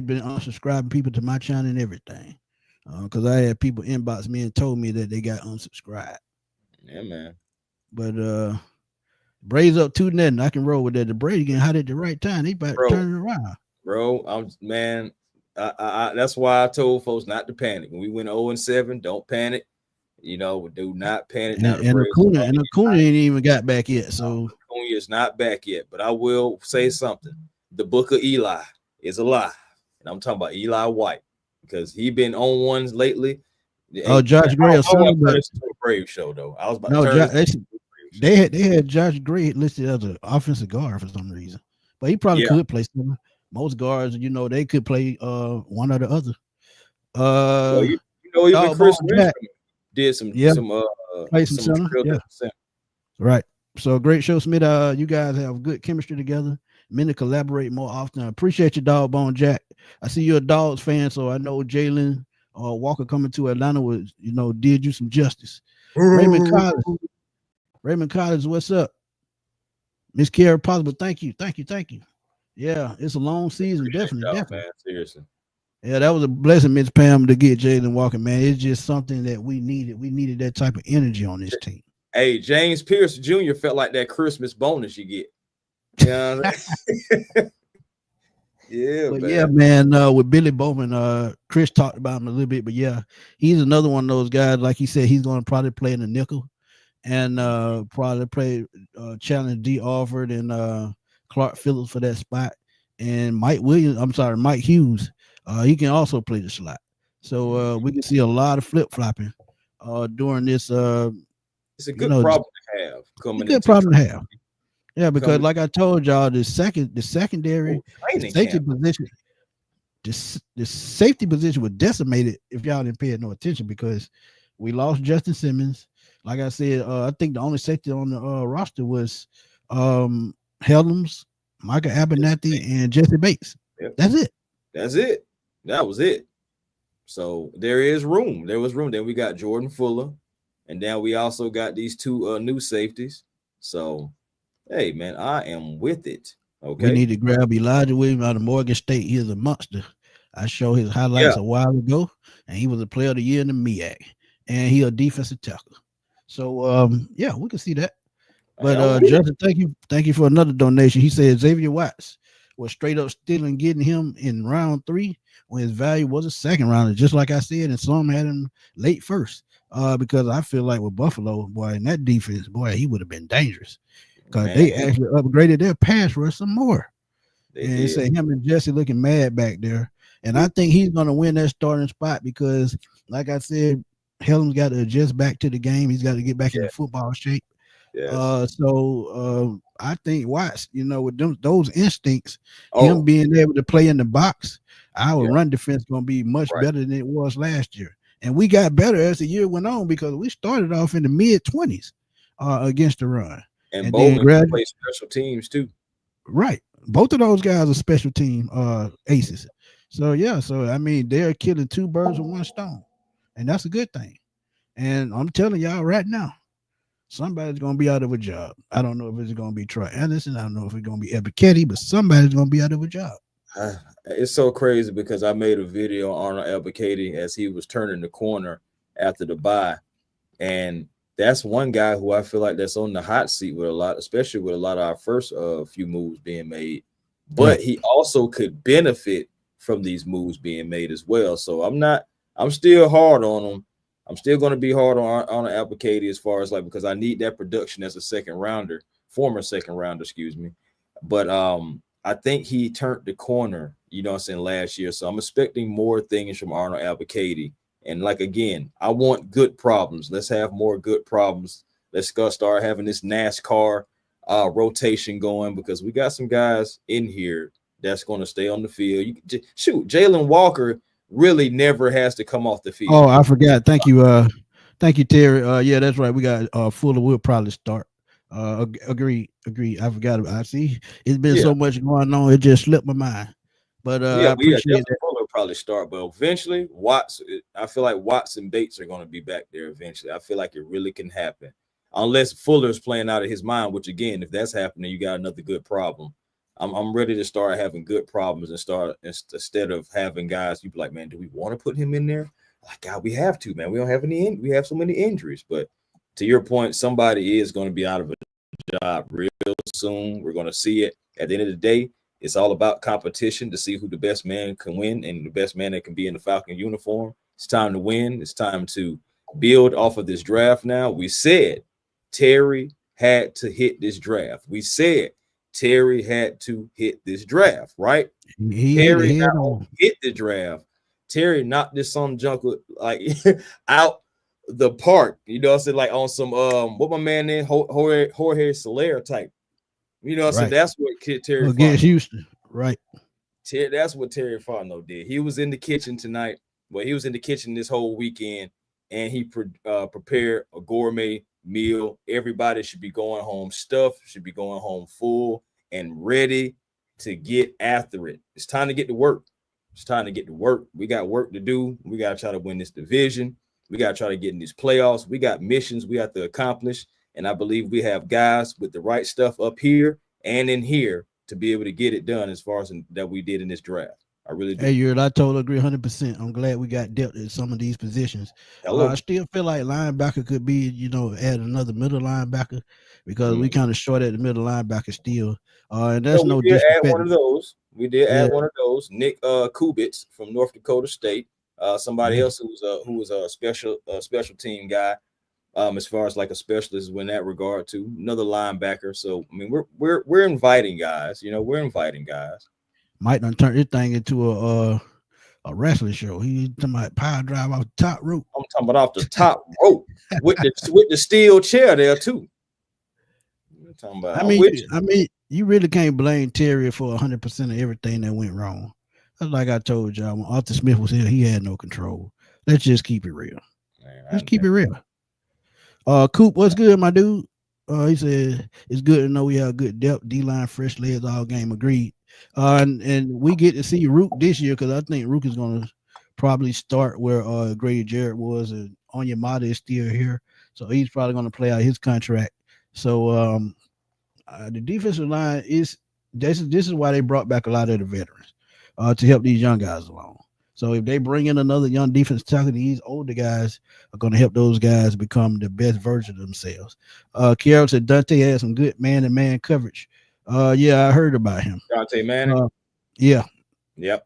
Speaker 1: been unsubscribing people to my channel and everything. Because I had people inbox me and told me that they got unsubscribed.
Speaker 2: Yeah, man.
Speaker 1: But Braves up 2-0. I can roll with that. The Braves getting hot at the right time. They about to turn it around.
Speaker 2: Bro, that's why I told folks not to panic. When we went 0-7, don't panic. You know, do not panic.
Speaker 1: And Acuna ain't even got back yet. So
Speaker 2: Acuna is not back yet. But I will say something. The Book of Eli is alive. And I'm talking about Eli White. Because he been on ones lately.
Speaker 1: Oh, Josh Gray.
Speaker 2: I want to turn this to a Brave show though. I was about to turn
Speaker 1: they had Josh Gray listed as an offensive guard for some reason, but he probably could play some. Most guards, you know, they could play one or the other.
Speaker 2: Even Chris did some
Speaker 1: center. Right. So great show, Smith. You guys have good chemistry together. Men to collaborate more often. I appreciate you, Dogbone Jack. I see you're a Dogs fan, so I know Jalen Walker coming to Atlanta was, did you some justice. Raymond Collins, what's up? Miss Kara Possible, thank you. Yeah, it's a long season, definitely.
Speaker 2: Man, seriously.
Speaker 1: Yeah, that was a blessing, Miss Pam, to get Jalen Walker, man. It's just something that we needed. We needed that type of energy on this team.
Speaker 2: Hey, James Pierce Jr. felt like that Christmas bonus you get. Yeah,
Speaker 1: man. With Billy Bowman, Chris talked about him a little bit, but yeah, he's another one of those guys. Like he said, he's going to probably play in the nickel and probably play challenge D. Alford and Clark Phillips for that spot. And Mike Hughes, he can also play the slot. So we can see a lot of flip flopping during this.
Speaker 2: It's a good problem to have.
Speaker 1: It's a good problem to have. Yeah, because like I told y'all, the secondary safety position, the safety position was decimated if y'all didn't pay no attention because we lost Justin Simmons. Like I said, I think the only safety on the roster was Helms, Michael Abernathy, and Jesse Bates.
Speaker 2: Yep.
Speaker 1: That's it.
Speaker 2: That was it. So there is room. There was room. Then we got Jordan Fuller, and then we also got these two new safeties. So. Hey, man, I am with it. Okay.
Speaker 1: We need to grab Elijah Williams out of Morgan State. He is a monster. I showed his highlights a while ago, and he was a player of the year in the MEAC, and he a defensive tackle. So, we can see that. But Justin, thank you for another donation. He said Xavier Watts was straight up stealing, getting him in round 3 when his value was a second rounder, just like I said, and some had him late first. Because I feel like with Buffalo, boy, in that defense, boy, he would have been dangerous. Because they actually upgraded their pass rush some more. They say him and Jesse looking mad back there. And I think he's going to win that starting spot because, like I said, Helms got to adjust back to the game. He's got to get back into football shape. So I think Watts, with those instincts, him being able to play in the box, our run defense going to be much better than it was last year. And we got better as the year went on because we started off in the mid-20s against the run.
Speaker 2: And Bowman play special teams too.
Speaker 1: Right. Both of those guys are special team aces. So I mean, they're killing 2 birds with 1 stone. And that's a good thing. And I'm telling y'all right now, somebody's gonna be out of a job. I don't know if it's gonna be Troy Anderson. I don't know if it's gonna be Ebiketie, but somebody's gonna be out of a job.
Speaker 2: It's so crazy because I made a video on Arnold Ebiketie as he was turning the corner after the bye. And that's one guy who I feel like that's on the hot seat with a lot, especially with a lot of our first few moves being made. But he also could benefit from these moves being made as well. So I'm not I'm still hard on him. I'm still going to be hard on Applicated as far as like, because I need that production as a former second rounder, excuse me. But I think he turned the corner, you know what I'm saying, last year. So I'm expecting more things from Arnold Applicated. And like, again, I want good problems. Let's have more good problems. Let's go start having this NASCAR rotation going, because we got some guys in here that's going to stay on the field. Shoot, Jalen Walker really never has to come off the field.
Speaker 1: Oh, I forgot. Thank you, Terry. Yeah, that's right. We got Fuller will probably start. Agreed. I forgot about. I see. It's been so much going on. It just slipped my mind. But I appreciate that.
Speaker 2: Fuller will probably start, but eventually I feel like Watts and Bates are going to be back there eventually. I feel like it really can happen, unless Fuller's playing out of his mind. Which, again, if that's happening, you got another good problem. I'm ready to start having good problems and start, instead of having guys you be like, man, do we want to put him in there? Like, God, we have to, man. We don't have we have so many injuries. But to your point, somebody is going to be out of a job real soon. We're going to see it. At the end of the day, it's all about competition to see who the best man can win and the best man that can be in the Falcon uniform. It's time to win. It's time to build off of this draft now. We said Terry had to hit this draft. We said Terry had to hit this draft, right? Terry hit the draft. Terry knocked this some junk like out the park. You know what I'm saying? Like on some what my man in Jorge Soler type. You know what I'm saying? That's what Terry
Speaker 1: against Houston, right?
Speaker 2: That's what Terry Fontenot did. He was in the kitchen tonight. Well, he was in the kitchen this whole weekend, and he prepared a gourmet meal. Everybody should be going home stuffed, should be going home full and ready to get after it. It's time to get to work. It's time to get to work. We got work to do. We got to try to win this division. We got to try to get in these playoffs. We got missions we have to accomplish. And I believe we have guys with the right stuff up here and in here to be able to get it done as far as that we did in this draft. I really do.
Speaker 1: Hey, I totally agree 100%. I'm glad we got depth at some of these positions. I still feel like linebacker could be, add another middle linebacker, because we kind of short at the middle linebacker still. And that's no disrespect.
Speaker 2: Add one of those. We did add one of those. Nick Kubitz from North Dakota State. Somebody else who was a special team guy. As far as like a specialist in that regard to another linebacker. So I mean, we're inviting guys. We're inviting guys.
Speaker 1: Might done turn this thing into a wrestling show. He's talking about power drive off the top rope.
Speaker 2: I'm talking about off the top rope with the steel chair there too. I'm talking about.
Speaker 1: I mean, you really can't blame Terry for 100% of everything that went wrong. That's like I told y'all, when Arthur Smith was here, he had no control. Let's just keep it real. Let's keep it real. Coop, what's good, my dude? He said it's good to know we have good depth, D-line, fresh legs, all game. Agreed. And we get to see Rook this year, because I think Rook is going to probably start where Grady Jarrett was, and Onyemata is still here, so he's probably going to play out his contract. So the defensive line this is why they brought back a lot of the veterans to help these young guys along. So if they bring in another young defense tackle, these older guys are going to help those guys become the best version of themselves. Carol said Dante had some good man-to-man coverage. Yeah, I heard about him.
Speaker 2: Dante Manning.
Speaker 1: Yeah.
Speaker 2: Yep.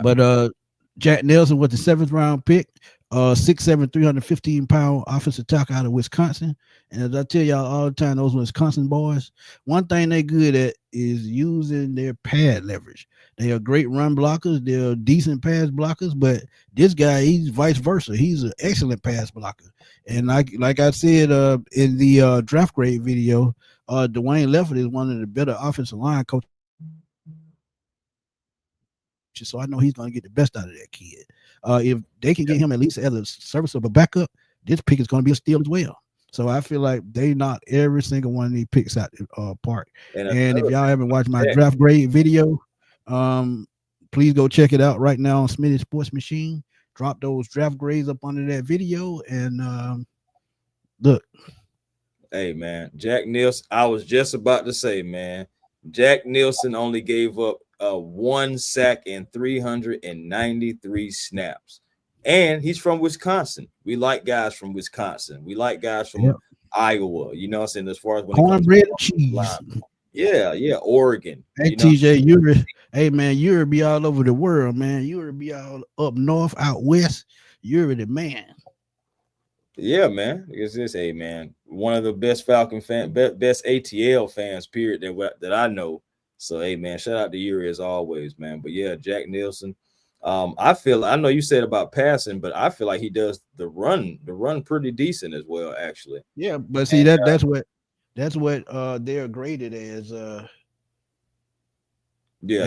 Speaker 1: But Jack Nelson was the 7th round pick, 6'7", 315-pound offensive tackle out of Wisconsin. And as I tell y'all all the time, those Wisconsin boys, one thing they're good at is using their pad leverage. They are great run blockers. They're decent pass blockers, but this guy, he's vice versa. He's an excellent pass blocker. And like I said in the draft grade video, Dwayne Leffert is one of the better offensive line coaches. So I know he's going to get the best out of that kid. If they can get him at least as a serviceable backup, this pick is going to be a steal as well. So I feel like they knocked every single one of these picks out park. And if y'all haven't watched my draft grade video, please go check it out right now on Smitty Sports Machine. Drop those draft grades up under that video and look.
Speaker 2: Hey man, Jack Nielsen. I was just about to say, man, Jack Nielsen only gave up 1 sack and 393 snaps. And he's from Wisconsin. We like guys from Wisconsin. We like guys from Iowa. You know what I'm saying? As far as when
Speaker 1: cornbread cheese.
Speaker 2: Yeah, Oregon.
Speaker 1: Hey, TJ, hey man, you'll be all over the world, man. You'll be all up north, out west. you're the man.
Speaker 2: Yeah, man. It's just man, one of the best Falcon best ATL fans, period, that I know. So man, shout out to Yuri as always, man. But yeah, Jack Nielsen. I know you said about passing, but I feel like he does the run pretty decent as well, actually.
Speaker 1: Yeah, but see
Speaker 2: And
Speaker 1: that's what they're graded as.
Speaker 2: yeah,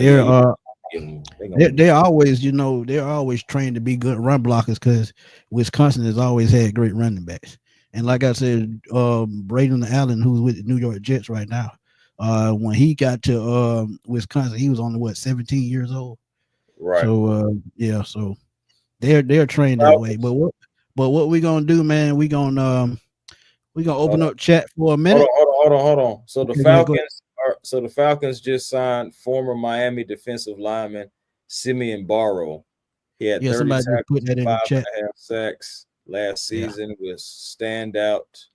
Speaker 1: They're they're
Speaker 2: gonna
Speaker 1: always, they're always trained to be good run blockers because Wisconsin has always had great running backs. And like I said, Braden Allen, who's with the New York Jets right now, when he got to Wisconsin, he was only 17 years old.
Speaker 2: right.
Speaker 1: So yeah, so they're trained that way.
Speaker 2: Falcons.
Speaker 1: But what we gonna do, man? We gonna
Speaker 2: Hold
Speaker 1: open
Speaker 2: on,
Speaker 1: up chat for a minute.
Speaker 2: hold on. So the
Speaker 1: Okay, go ahead.
Speaker 2: Falcons just signed former Miami defensive lineman Simeon Barrow. He had
Speaker 1: Yeah,
Speaker 2: 30
Speaker 1: somebody just put
Speaker 2: tackles
Speaker 1: that
Speaker 2: and
Speaker 1: in the
Speaker 2: five and
Speaker 1: chat.
Speaker 2: a half sacks last
Speaker 1: Yeah.
Speaker 2: season. Was standout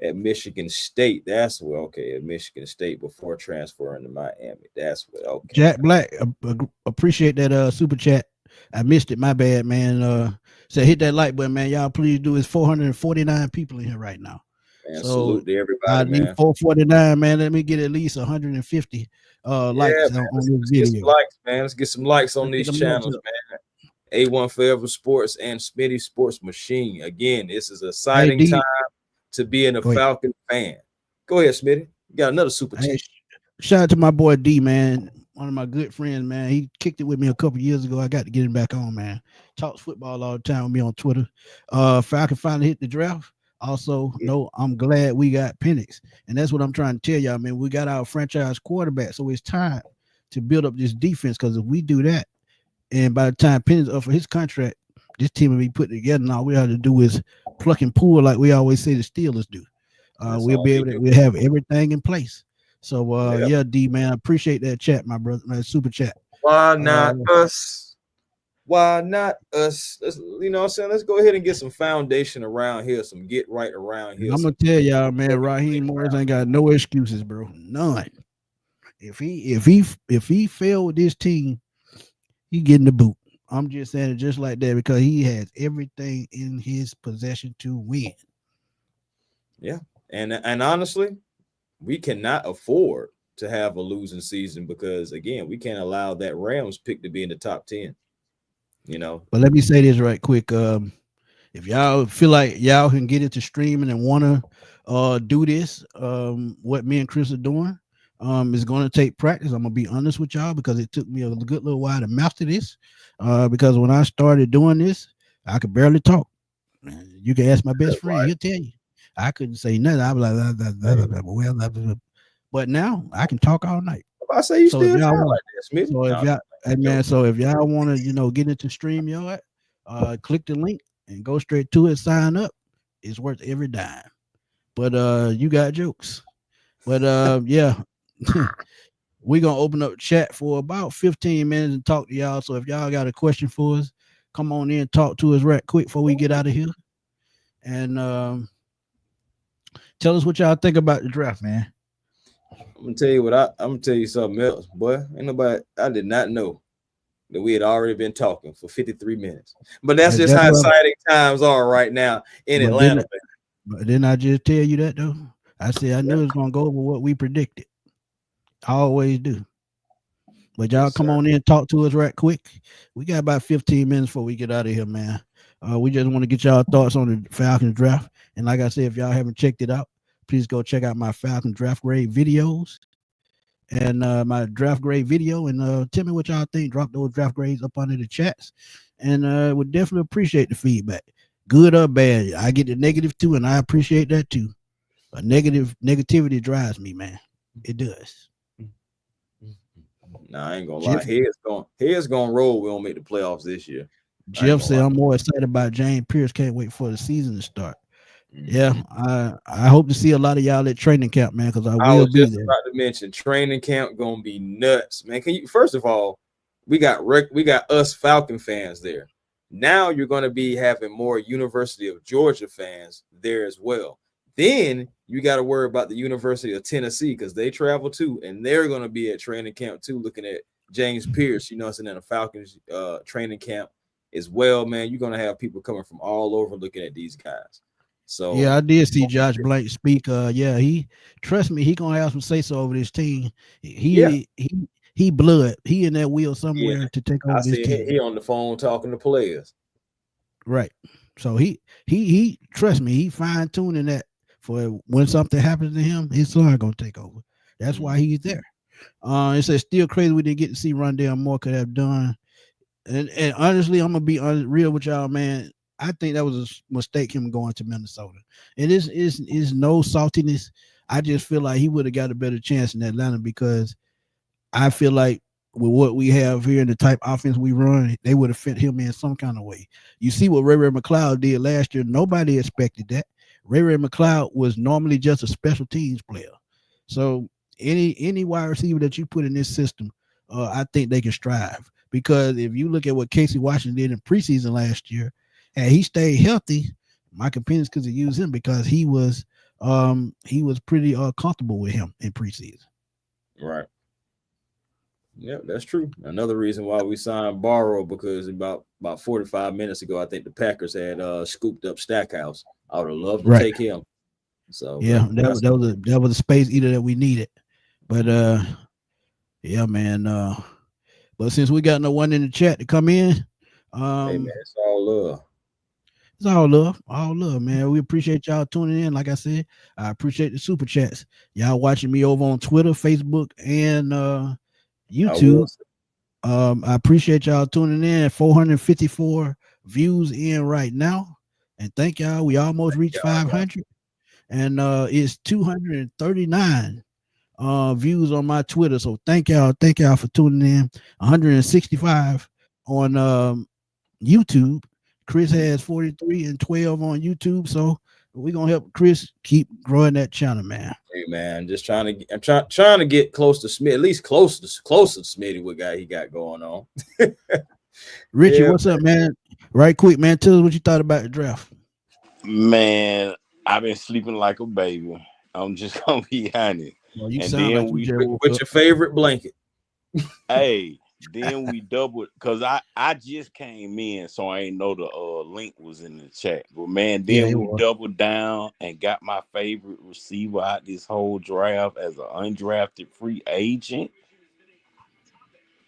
Speaker 2: at Michigan State. That's what at Michigan State before transferring to Miami. That's what
Speaker 1: Jack Black, appreciate that super chat. I missed it. My bad, man. So hit that like button, man. Y'all please do. It's 449 people in here right now.
Speaker 2: Man,
Speaker 1: So
Speaker 2: salute to
Speaker 1: I
Speaker 2: everybody,
Speaker 1: need
Speaker 2: man.
Speaker 1: 449, man. Let me get at least 150 likes
Speaker 2: Man,
Speaker 1: on
Speaker 2: let's
Speaker 1: this
Speaker 2: get some
Speaker 1: video.
Speaker 2: likes, man. Let's get some likes on
Speaker 1: Let's get
Speaker 2: these
Speaker 1: them likes
Speaker 2: channels,
Speaker 1: up.
Speaker 2: man. A1 Forever Sports and Smitty Sports Machine. Again, this is a
Speaker 1: Hey,
Speaker 2: exciting
Speaker 1: D,
Speaker 2: time to being a
Speaker 1: go ahead.
Speaker 2: Falcon fan. Go ahead, Smitty. You got another super
Speaker 1: Hey,
Speaker 2: chat.
Speaker 1: shout out to my boy D, man. One of my good friends, man. He kicked it with me a couple years ago. I got to get him back on, man. Talks football all the time with me on Twitter. Falcon finally hit the draft. Also, no, I'm glad we got Penix. And that's what I'm trying to tell y'all, man. We got our franchise quarterback. So it's time to build up this defense. Because if we do that, and by the time Penix up for his contract, this team will be put together. And all we have to do is pluck and pull like we always say the Steelers do. We'll be able to we'll have everything in place. So yeah, D, man, I appreciate that chat, my brother, man, super chat.
Speaker 2: Why not us? Why not us? Let's, you know what I'm saying? Let's go ahead and get some foundation around here, some get right around here.
Speaker 1: I'm gonna tell y'all, man, Raheem Morris ain't got no excuses, bro. None. If he failed with this team, he getting the boot. I'm just saying it just like that because he has everything in his possession to win.
Speaker 2: Yeah, and honestly, we cannot afford to have a losing season because again, we can't allow that Rams pick to be in the top 10. You know.
Speaker 1: But let me say this right quick. If y'all feel like y'all can get into streaming and want to do this, what me and Chris are doing, is going to take practice. I'm gonna be honest with y'all because it took me a good little while to master this. Because when I started doing this, I could barely talk. You can ask my best friend;
Speaker 2: Right.
Speaker 1: he'll tell you. I couldn't say nothing. I was like, but now I can talk all night.
Speaker 2: I say you
Speaker 1: So
Speaker 2: still
Speaker 1: if y'all
Speaker 2: sound
Speaker 1: want,
Speaker 2: like that, Smitty.
Speaker 1: so if y'all, hey man, so if y'all want to, get into StreamYard, click the link and go straight to it. Sign up. It's worth every dime. But you got jokes. But yeah, we're gonna open up chat for about 15 minutes and talk to y'all. So if y'all got a question for us, come on in, talk to us right quick before we get out of here. And tell us what y'all think about the draft, man.
Speaker 2: I'm gonna tell you I'm gonna tell you something else, boy. Ain't nobody. I did not know that we had already been talking for 53 minutes. But that's just how exciting times are right now in Atlanta.
Speaker 1: But didn't I just tell you that though? I said I knew it was gonna go over what we predicted. I always do. But y'all come on in, talk to us right quick. We got about 15 minutes before we get out of here, man. We just want to get y'all thoughts on the Falcons draft. And like I said, if y'all haven't checked it out, please go check out my Falcon draft grade videos and my draft grade video. And tell me what y'all think. Drop those draft grades up under the chats. And would definitely appreciate the feedback. Good or bad. I get the negative too, and I appreciate that too. But negativity drives me, man. It does.
Speaker 2: Nah, I ain't gonna lie. Heads gonna roll. We don't make the playoffs this year.
Speaker 1: Jeff said I'm more excited about James Pierce. Can't wait for the season to start. Yeah, I hope to see a lot of y'all at training camp, man, because I will be there.
Speaker 2: About to mention training camp gonna be nuts, man. Can you first of all, we got us Falcon fans there. Now you're gonna be having more University of Georgia fans there as well. Then you got to worry about the University of Tennessee because they travel too, and they're gonna be at training camp too, looking at James Pierce. You know, it's in a Falcons training camp as well, man, you're gonna have people coming from all over looking at these guys. So
Speaker 1: Yeah, I did see Josh Blank speak. Yeah, he trust me, he gonna have some say so over this team.
Speaker 2: yeah,
Speaker 1: He blood. He in that wheel
Speaker 2: yeah.
Speaker 1: somewhere to take
Speaker 2: I
Speaker 1: over this
Speaker 2: see
Speaker 1: team.
Speaker 2: he on the phone talking to players.
Speaker 1: Right. So he trust me, he fine tuning that for when something happens to him, his son gonna take over. That's why he's there. It says still crazy we didn't get to see Rondell Moore could have done. And honestly, I'm gonna be real with y'all, man. I think that was a mistake him going to Minnesota. It is no saltiness. I just feel like he would have got a better chance in Atlanta because I feel like with what we have here and the type of offense we run, they would have fit him in some kind of way. You see what Ray McLeod did last year. Nobody expected that. Ray McLeod was normally just a special teams player. So any wide receiver that you put in this system, I think they can strive. Because if you look at what Casey Washington did in preseason last year, and he stayed healthy, my opinion is because use him because he was pretty comfortable with him in preseason.
Speaker 2: Right. Yeah, that's true. Another reason why we signed Barrow because about 45 minutes ago, I think the Packers had scooped up Stackhouse. I would have loved to
Speaker 1: Right.
Speaker 2: take him. So,
Speaker 1: Yeah,
Speaker 2: but
Speaker 1: that was a space eater that we needed. But yeah, man. But since we got no one in the chat to come in,
Speaker 2: hey man,
Speaker 1: um,
Speaker 2: it's all love.
Speaker 1: it's all love, man. We appreciate y'all tuning in. Like I said, I appreciate the super chats. Y'all watching me over on Twitter, Facebook, and
Speaker 2: I will
Speaker 1: YouTube. I appreciate y'all tuning in. 454 views in right now, and thank y'all. We almost reached
Speaker 2: y'all.
Speaker 1: 500, and it's 239 views on my Twitter. So thank y'all for tuning in. 165 on YouTube. Chris has 43 and 12 on YouTube. So we're gonna help Chris keep growing that channel, man.
Speaker 2: Hey man, just trying to get close to Smith, at least close to Smitty, what guy he got going on.
Speaker 1: Richie,
Speaker 2: Yeah,
Speaker 1: what's up, man? Right quick, man. Tell us what you thought about the draft.
Speaker 3: Man, I've been sleeping like a baby. I'm just gonna be honest.
Speaker 1: Well, you
Speaker 3: And
Speaker 1: sound
Speaker 3: then
Speaker 1: like you
Speaker 3: we,
Speaker 1: just woke
Speaker 2: with
Speaker 1: up.
Speaker 2: your favorite blanket.
Speaker 3: hey, then we doubled because I just came in, so I ain't know the link was in the chat. But man,
Speaker 1: Yeah,
Speaker 3: then
Speaker 1: it
Speaker 3: we
Speaker 1: was.
Speaker 3: doubled down and got my favorite receiver out this whole draft as an undrafted free agent.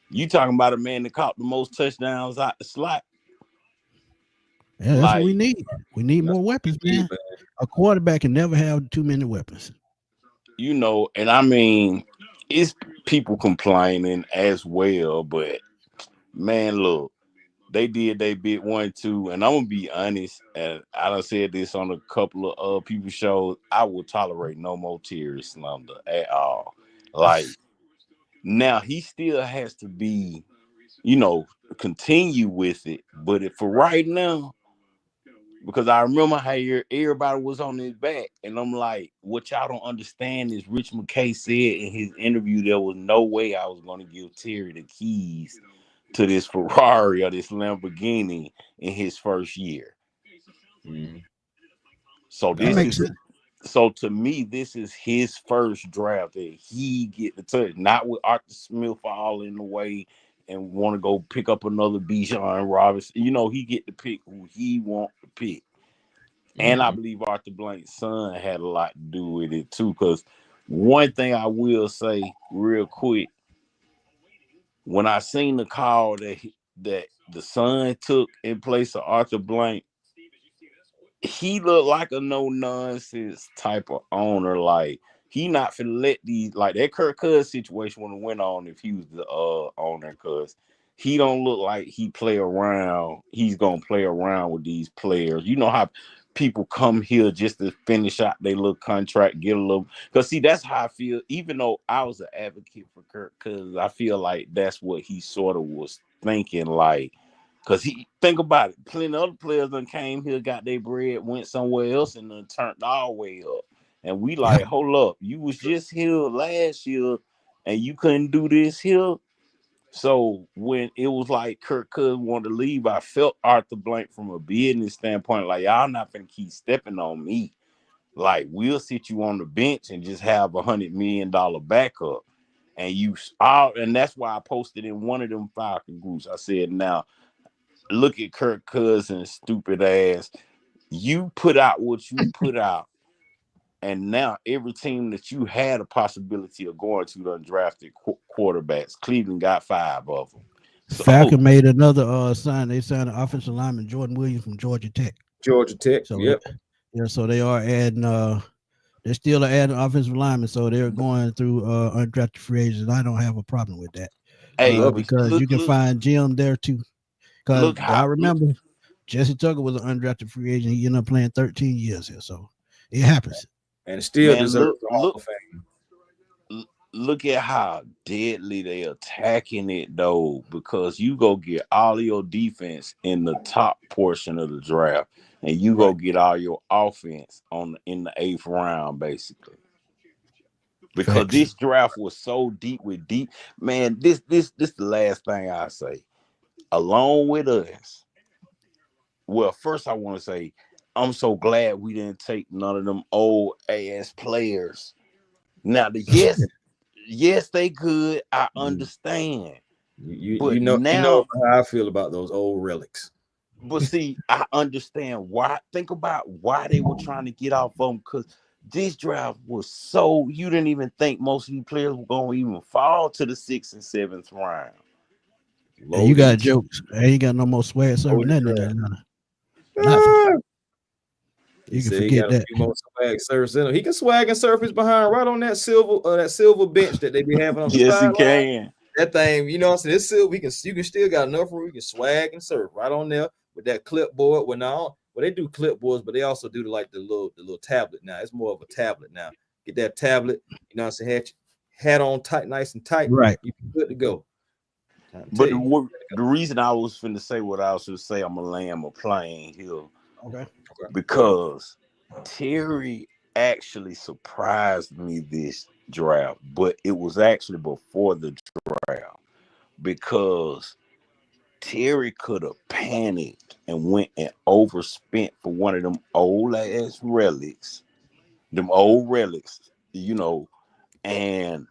Speaker 3: You talking about a man that caught the most touchdowns out the slot?
Speaker 1: Yeah, that's what we
Speaker 3: Like,
Speaker 1: need. We need
Speaker 2: That's
Speaker 1: more
Speaker 2: what
Speaker 1: weapons,
Speaker 2: we need,
Speaker 1: man.
Speaker 2: man.
Speaker 1: A quarterback can never have too many weapons.
Speaker 3: and I mean, it's people complaining as well, but man, look, they did they bit 1-2, and I'm gonna be honest, and I done said this on a couple of people shows. I will tolerate no more Terry slander at all. Like now, he still has to be, you know, continue with it. But if for right now, because I remember how everybody was on his back, and I'm like, what y'all don't understand is Rich McKay said in his interview there was no way I was going to give Terry the keys to this Ferrari or this Lamborghini in his first year.
Speaker 2: Mm.
Speaker 3: So
Speaker 1: That
Speaker 3: this
Speaker 2: No,
Speaker 1: makes
Speaker 3: is
Speaker 1: sense.
Speaker 3: so to me, this is his first draft that he get the touch, not with Arthur Smith all in the way and want to go pick up another Bijan Robinson. You know, he get to pick who he want to pick. And I
Speaker 2: mm-hmm.
Speaker 3: believe Arthur Blank's son had a lot to do with it too. Because one thing I will say real quick, when I seen the call that the son took in place of Arthur Blank, he looked like a no nonsense type of owner. Like he not finna let these like that Kirk Cousins situation would have went on if he was the owner, cause he don't look like he play around. He's gonna play around with these players. You know how people come here just to finish out their little contract, get a little. Cause see, that's how I feel. Even though I was an advocate for Kirk Cousins, I feel like that's what he sort of was thinking. Like cause he think about it, plenty of other players done came here, got their bread, went somewhere else, and then turned all the way up. And we
Speaker 1: Yeah.
Speaker 3: like, hold up, you was just here last year, and you couldn't do this here. So when it was like Kirk Cousins wanted to leave, I felt Arthur Blank from a business standpoint, like y'all not gonna keep stepping on me. Like we'll sit you on the bench and just have $100 million backup. And you all, and that's why I posted in one of them Falcon groups. I said, now look at Kirk Cousins' stupid ass. You put out what you put out, and now every team that you had a possibility of going to undrafted quarterbacks, Cleveland got 5 of them. So
Speaker 1: Falcon made another sign. They signed an offensive lineman, Jordan Williams from Georgia Tech.
Speaker 2: Georgia Tech.
Speaker 1: So
Speaker 2: Yep.
Speaker 1: So they are adding. They're still adding offensive linemen. So they're going through undrafted free agents. I don't have a problem with that.
Speaker 3: hey,
Speaker 1: Because you can find Jim there too. Because I remember Jesse Tucker was an undrafted free agent. He ended up playing 13 years here. So it happens.
Speaker 2: And still deserves the Hall of Fame.
Speaker 3: Look at how deadly they attacking it though, because you go get all your defense in the top portion of the draft, and you go get all your offense in the 8th round, basically. Because this draft was so deep with deep, man. This the last thing I say. Along with us, well, first I want to say I'm so glad we didn't take none of them old ass players. Now yes, they good. I understand.
Speaker 2: You know how I feel about those old relics.
Speaker 3: But see, I understand why. Think about why they were trying to get off of them, because this draft was so you didn't even think most of these players were going to even fall to the 6th and 7th round.
Speaker 1: Yeah, you got jokes. I ain't got no more swag serving nothing in Atlanta. You can forget that.
Speaker 2: More swag surf in him. He can swag and surf his behind right on that silver bench that they be having on the
Speaker 3: yes,
Speaker 2: sideline.
Speaker 3: He can.
Speaker 2: That thing, you know what I'm saying? This silver, you can still got enough room. You can swag and surf right on there with that clipboard. Well, they do clipboards, but they also do the little tablet now. It's more of a tablet now. Get that tablet, you know what I'm saying? Hat on tight, nice and tight.
Speaker 1: Right.
Speaker 2: You good to go.
Speaker 3: But the reason I was finna say what I was going to say, I'm going to land my plane here.
Speaker 1: Okay.
Speaker 3: Because Terry actually surprised me this draft, but it was actually before the draft, because Terry could have panicked and went and overspent for one of them old ass relics, and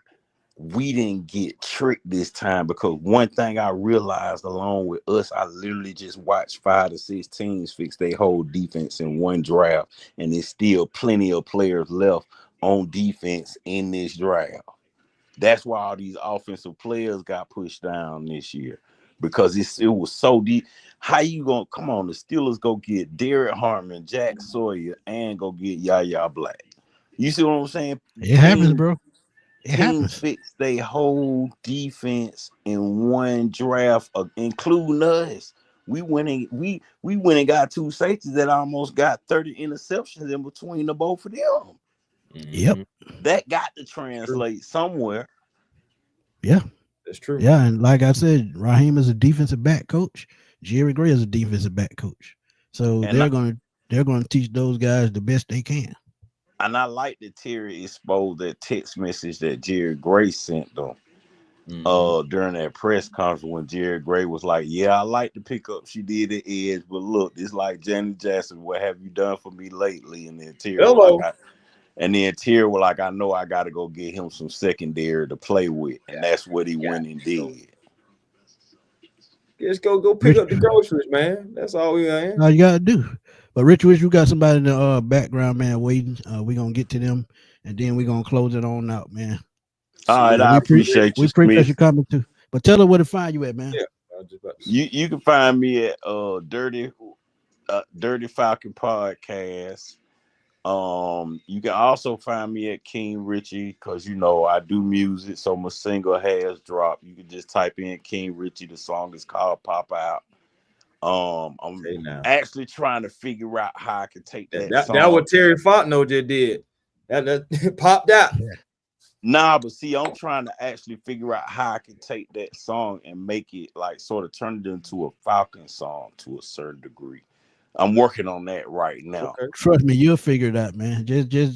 Speaker 3: we didn't get tricked this time, because one thing I realized along with us, I literally just watched 5 to 6 teams fix their whole defense in one draft, and there's still plenty of players left on defense in this draft. That's why all these offensive players got pushed down this year, because it was so deep. How you gonna come on? The Steelers go get Derek Harmon, Jack Sawyer, and go get Yaya Black. You see what I'm saying?
Speaker 1: It happens, bro.
Speaker 3: Teams fix their whole defense in one draft, including us. We went and got 2 safeties that almost got 30 interceptions in between the both of them.
Speaker 1: Yep.
Speaker 3: That got to translate somewhere.
Speaker 1: Yeah.
Speaker 2: That's true.
Speaker 1: Yeah, and like I said, Raheem is a defensive back coach. Jerry Gray is a defensive back coach. So they're gonna teach those guys the best they can.
Speaker 3: And I like that Terry exposed that text message that Jerry Gray sent them during that press conference, when Jerry Gray was like, "Yeah, I like the pickup she did at edge, but look, it's like Janet Jackson. What have you done for me lately?" And then Terry was like, "I know I got to go get him some secondary to play with," and that's what he went and did.
Speaker 2: Just go pick up the groceries, man. That's all we are.
Speaker 1: All you gotta do. But Rich, you got somebody in the background, man, waiting. We're gonna get to them, and then we're gonna close it on out, man.
Speaker 3: All right, I appreciate you.
Speaker 1: We appreciate you coming too. But tell her where to find you at, man.
Speaker 3: Yeah, you can find me at Dirty Falcon Podcast. You can also find me at King Richie, because I do music, so my single has dropped. You can just type in King Richie. The song is called Pop Out. I'm actually trying to figure out how I can take that song.
Speaker 2: That's what Terry Fontenot just did. That popped out.
Speaker 3: Nah, but see, I'm trying to actually figure out how I can take that song and make it like sort of turn it into a Falcon song to a certain degree. I'm working on that right now.
Speaker 1: Okay. Trust me, you'll figure it out, man. Just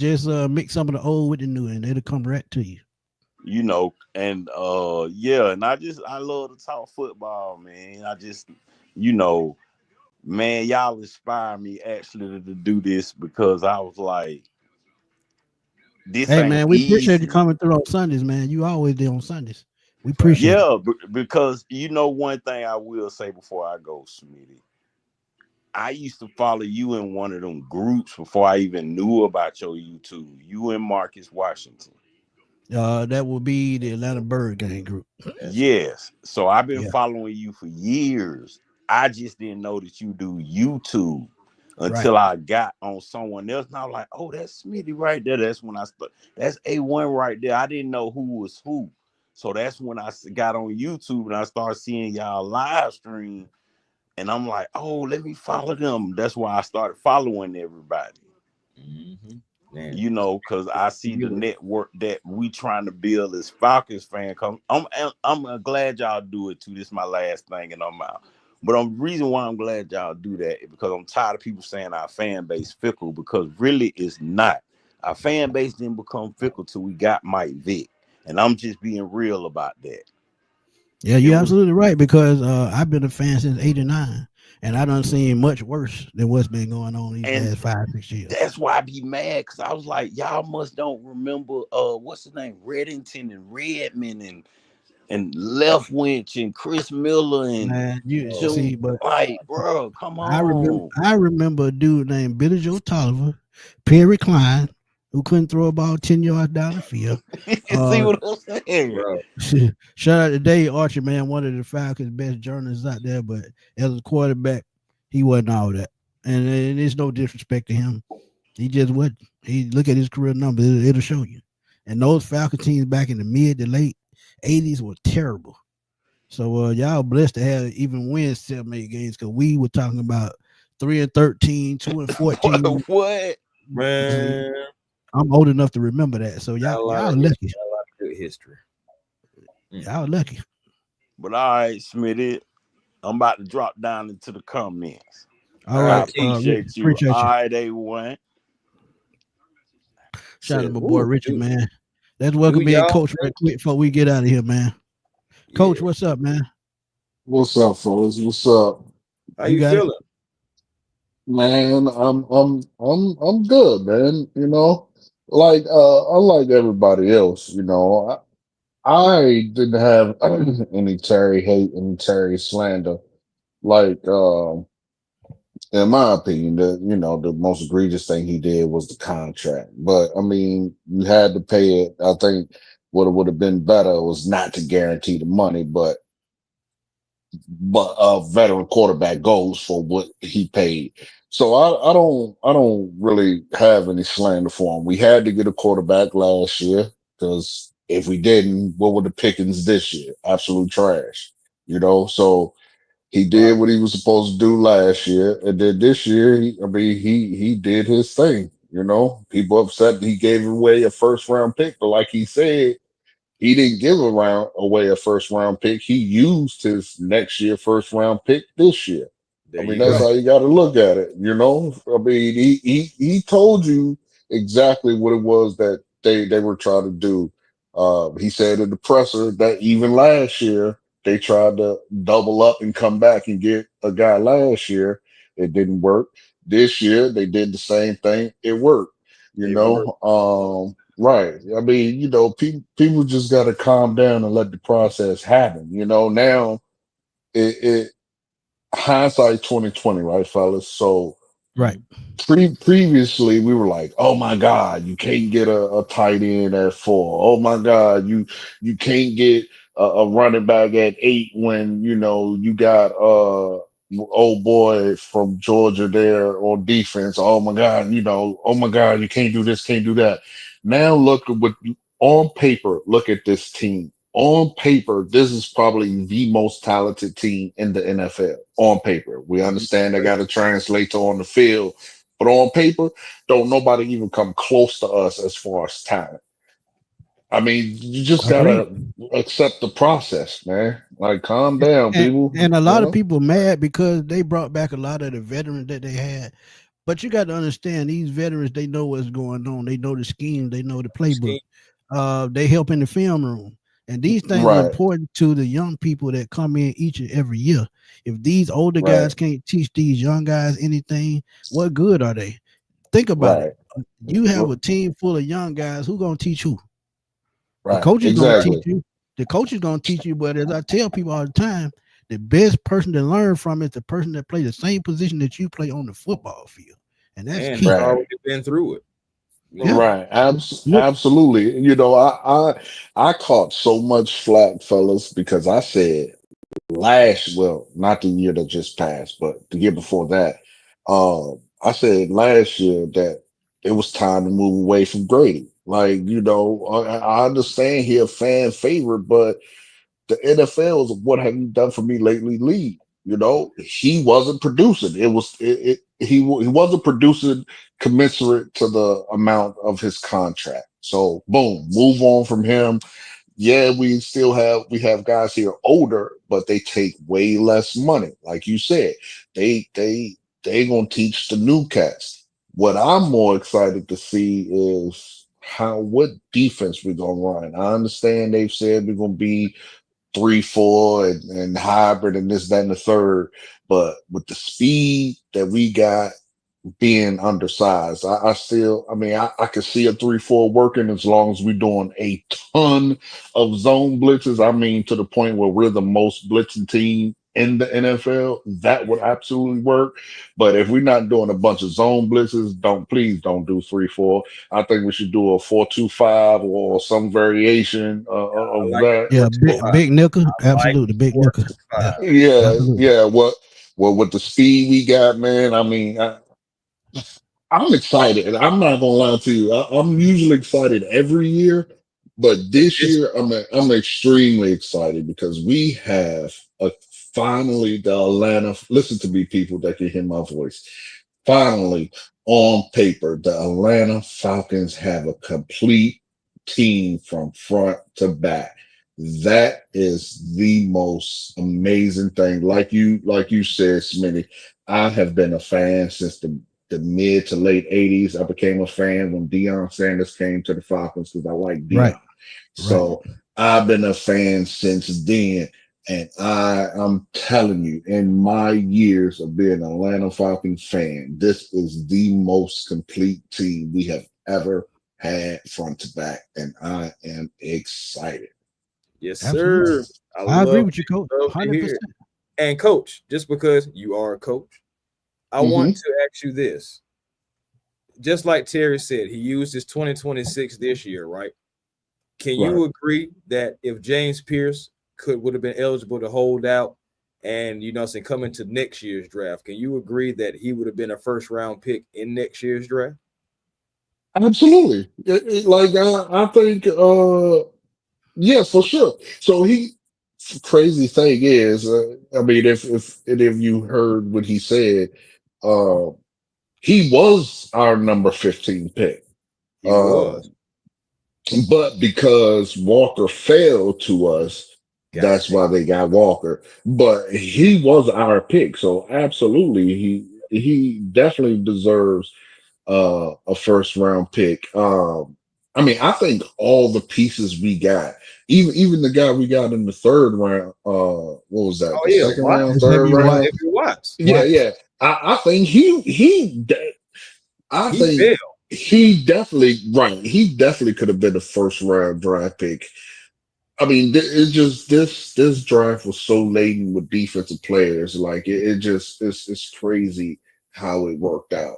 Speaker 1: mix some of the old with the new, and it'll come right to you.
Speaker 3: And and I love to talk football, man. I just, man, y'all inspire me actually to do this, because I was like, this.
Speaker 1: Hey, man, we appreciate you coming through on Sundays, man. You always there on Sundays. We appreciate it.
Speaker 3: Yeah, because one thing I will say before I go, Smitty, I used to follow you in one of them groups before I even knew about your YouTube. You and Marcus Washington.
Speaker 1: That will be the Atlanta Bird Gang group.
Speaker 3: Yes. So I've been
Speaker 1: Yeah,
Speaker 3: following you for years. I just didn't know that you do YouTube
Speaker 1: right.
Speaker 3: until I got on someone else. And I was like, oh, that's Smitty right there. That's when I started. That's A1 right there. I didn't know who was who. So that's when I got on YouTube and I started seeing y'all live stream. And I'm like, oh, let me follow them. That's why I started following everybody.
Speaker 2: Mm-hmm. Man,
Speaker 3: Because I see the
Speaker 2: you
Speaker 3: network that we trying to build as Falcons fan. I'm glad y'all do it too. This is my last thing, and I'm out. But the reason why I'm glad y'all do that is because I'm tired of people saying our fan base fickle, because really it's not. Our fan base didn't become fickle till we got Mike Vick, and I'm just being real about that.
Speaker 1: Yeah,
Speaker 3: It
Speaker 1: you're
Speaker 3: was,
Speaker 1: absolutely right because I've been a fan since '89, and I done seen much worse than what's been going on these
Speaker 3: and
Speaker 1: last 5, 6 years.
Speaker 3: that's why I be mad, because I was like, y'all must don't remember what's his name, Reddington and Redmond and Left Winch and Chris Miller and
Speaker 1: Man, you
Speaker 2: oh,
Speaker 3: Joe.
Speaker 1: see, but
Speaker 3: Like, bro, come
Speaker 1: I remember
Speaker 3: on.
Speaker 1: I remember a dude named Billy Joe Tolliver, Perry Klein, who couldn't throw a ball 10 yards down the field.
Speaker 3: See
Speaker 1: Uh,
Speaker 3: what I'm saying?
Speaker 2: bro.
Speaker 1: shout out to Dave Archer, man, one of the Falcons' best journalists out there. But as a quarterback, he wasn't all that, and there's no disrespect to him. He just what he look at his career numbers, it'll show you. And those Falcon teams back in the mid to late '80s were terrible. So y'all blessed to have even win 7, 8 games because we were talking about 3-13, 2-14.
Speaker 3: What?
Speaker 2: Man,
Speaker 1: I'm old enough to remember that. So
Speaker 2: got a lot
Speaker 1: y'all
Speaker 2: of history,
Speaker 1: lucky.
Speaker 2: got a lot of good history.
Speaker 1: Y'all lucky.
Speaker 3: But all right, Smitty, I'm about to drop down into the comments.
Speaker 1: All
Speaker 2: All
Speaker 3: I
Speaker 2: right,
Speaker 1: right,
Speaker 2: King.
Speaker 1: Rich,
Speaker 3: appreciate you.
Speaker 1: appreciate
Speaker 3: All
Speaker 1: you.
Speaker 3: right, A1.
Speaker 1: Shout out to
Speaker 2: Said,
Speaker 1: my boy
Speaker 2: ooh,
Speaker 1: Richard,
Speaker 2: do,
Speaker 1: man. Let's
Speaker 2: do
Speaker 1: welcome in
Speaker 2: y'all
Speaker 1: Coach right
Speaker 2: think?
Speaker 1: quick before we get out of here, man. Coach,
Speaker 2: Yeah.
Speaker 1: what's up, man?
Speaker 4: What's up, fellas? What's up,
Speaker 2: How
Speaker 1: You
Speaker 2: you
Speaker 1: got it.
Speaker 2: feeling?
Speaker 4: man? I'm good, man. Like unlike everybody else, I didn't have any Terry hate, any Terry slander. Like, in my opinion, the most egregious thing he did was the contract. But I mean, you had to pay it. I think what would have been better was not to guarantee the money, but a veteran quarterback goes for what he paid. So I don't really have any slander for him. We had to get a quarterback last year because if we didn't, what were the pickings this year? Absolute trash. So he
Speaker 2: Right.
Speaker 4: did what he was supposed to do last year, and then this year, he did his thing. People upset that he gave away a first round pick, but like he said, he didn't give away a first round pick. He used his next year first round pick this year. I
Speaker 2: There
Speaker 4: mean,
Speaker 2: you
Speaker 4: that's
Speaker 2: go.
Speaker 1: Right.
Speaker 4: how you got to look at it. I mean, he told you exactly what it was that they were trying to do. He said in the presser that even last year they tried to double up and come back and get a guy last year. It didn't work. This year they did the same thing. It worked.
Speaker 2: It worked.
Speaker 4: Right. I mean, people just got to calm down and let the process happen. Now it hindsight 2020, right, fellas? So
Speaker 1: Right.
Speaker 2: Mhm.
Speaker 4: previously we were like, oh my God, you can't get a tight end at 4. Oh my God, you can't get a running back at 8 when you got old boy from Georgia there on defense. Oh my God, oh my God, you can't do this, can't do that. Now look at what on paper, look at this team. On paper, this is probably the most talented team in the NFL. On paper, we
Speaker 2: Mhm.
Speaker 4: understand they got to translate to on the field, but on paper, don't nobody even come close to us as far as talent. I mean, you just
Speaker 1: Agreed.
Speaker 4: gotta accept the process, man. Like, calm down,
Speaker 1: And,
Speaker 4: people.
Speaker 1: and a lot of people mad because they brought back a lot of the veterans that they had. But you got to understand these veterans, they know what's going on. They know the scheme, they know the playbook.
Speaker 2: Scheme.
Speaker 1: They help in the film room. And these things are
Speaker 4: Right,
Speaker 1: important to the young people that come in each and every year. If these older
Speaker 4: right,
Speaker 1: guys can't teach these young guys anything, what good are they? Think about it.
Speaker 4: right,
Speaker 1: You have
Speaker 4: r-
Speaker 1: a team full of young guys. Who gonna teach who? The
Speaker 4: right.
Speaker 1: coach is gonna teach
Speaker 4: Exactly.
Speaker 1: you. The coach is gonna teach you, but as I tell people all the time, the best person to learn from is the person that plays the same position that you play on the football field, and that's
Speaker 2: And
Speaker 1: key.
Speaker 2: it's
Speaker 4: Right.
Speaker 2: already been through it. You
Speaker 1: Yeah.
Speaker 2: know,
Speaker 4: Right.
Speaker 1: Look,
Speaker 4: Absolutely. You know, I caught so much flack, fellas, because I said well, not the year that just passed, but the year before that, I said last year that it was time to move away from Grady. Like, you know, I understand he a fan favorite, but the NFL is what have you done for me lately league. You know, he wasn't producing. He wasn't producing commensurate to the amount of his contract. So boom, move on from him. Yeah, we have guys here older, but they take way less money. Like you said, they gonna teach the new cats. What I'm more excited to see is what defense we're gonna run. I understand they've said we're gonna be 3-4 and hybrid and this, that, and the third. But with the speed that we got being undersized, I could see a 3-4 working as long as we're doing a ton of zone blitzes. I mean, to the point where we're the most blitzing team in the NFL, that would absolutely work. But if we're not doing a bunch of zone blitzes, please don't do 3-4. I think we should do a 4-2-5 or some variation
Speaker 2: I
Speaker 4: of
Speaker 2: like
Speaker 4: that.
Speaker 1: yeah,
Speaker 2: the 4-2-5.
Speaker 1: big nickel,
Speaker 2: Like
Speaker 1: absolutely, big nickel. Yeah,
Speaker 2: 4-2-5.
Speaker 4: Yeah,
Speaker 1: absolutely.
Speaker 4: yeah. Well, with the speed we got, man. I mean, I'm excited. I'm not gonna lie to you. I'm usually excited every year, but this
Speaker 2: This
Speaker 4: year I'm extremely excited because we have finally the Atlanta. Listen to me, people that can hear my voice. Finally, on paper, the Atlanta Falcons have a complete team from front to back. That is the most amazing thing. Like you said, Smitty, I have been a fan since the mid to late 80s. I became a fan when Deion Sanders came to the Falcons because I like
Speaker 1: Right,
Speaker 4: Deion.
Speaker 1: right.
Speaker 4: So I've been a fan since then. And I'm telling you, in my years of being an Atlanta Falcons fan, this is the most complete team we have ever had front to back. And I am excited.
Speaker 2: yes,
Speaker 1: Absolutely.
Speaker 2: sir. I
Speaker 1: I agree
Speaker 2: love
Speaker 1: with you, coach.
Speaker 2: love to hear
Speaker 1: 100%.
Speaker 2: it. And coach, just because you are a coach, I
Speaker 4: Hmm.
Speaker 2: want to ask you this. Just like Terry said, he used his 2026 this year, right? Can
Speaker 4: Right.
Speaker 2: you agree that if James Pierce would have been eligible to hold out and saying come into next year's draft, can you agree that he would have been a first round pick in next year's draft?
Speaker 4: Absolutely. Like I think yeah, for sure. So crazy thing is, I mean, if any of you heard what he said, uh, he was our number 15 pick.
Speaker 2: He
Speaker 4: Uh,
Speaker 2: was.
Speaker 4: but because Walker fell to us,
Speaker 2: Got
Speaker 4: that's why
Speaker 2: picked.
Speaker 4: they got Walker. But he was our pick, so absolutely, he definitely deserves a first round pick. I mean, I think all the pieces we got, even the guy we got in the third round, what was that?
Speaker 2: Oh
Speaker 4: The
Speaker 2: yeah,
Speaker 4: second round,
Speaker 2: Watts.
Speaker 4: third
Speaker 1: Xavier
Speaker 4: round?
Speaker 1: Watts.
Speaker 2: Xavier Watts.
Speaker 4: Yeah,
Speaker 1: Watts.
Speaker 4: yeah. I think I
Speaker 2: He
Speaker 4: think
Speaker 2: fell.
Speaker 4: he definitely right. He definitely could have been a first round draft pick. I mean, it's just this draft was so laden with defensive players. Like it just it's crazy how it worked out.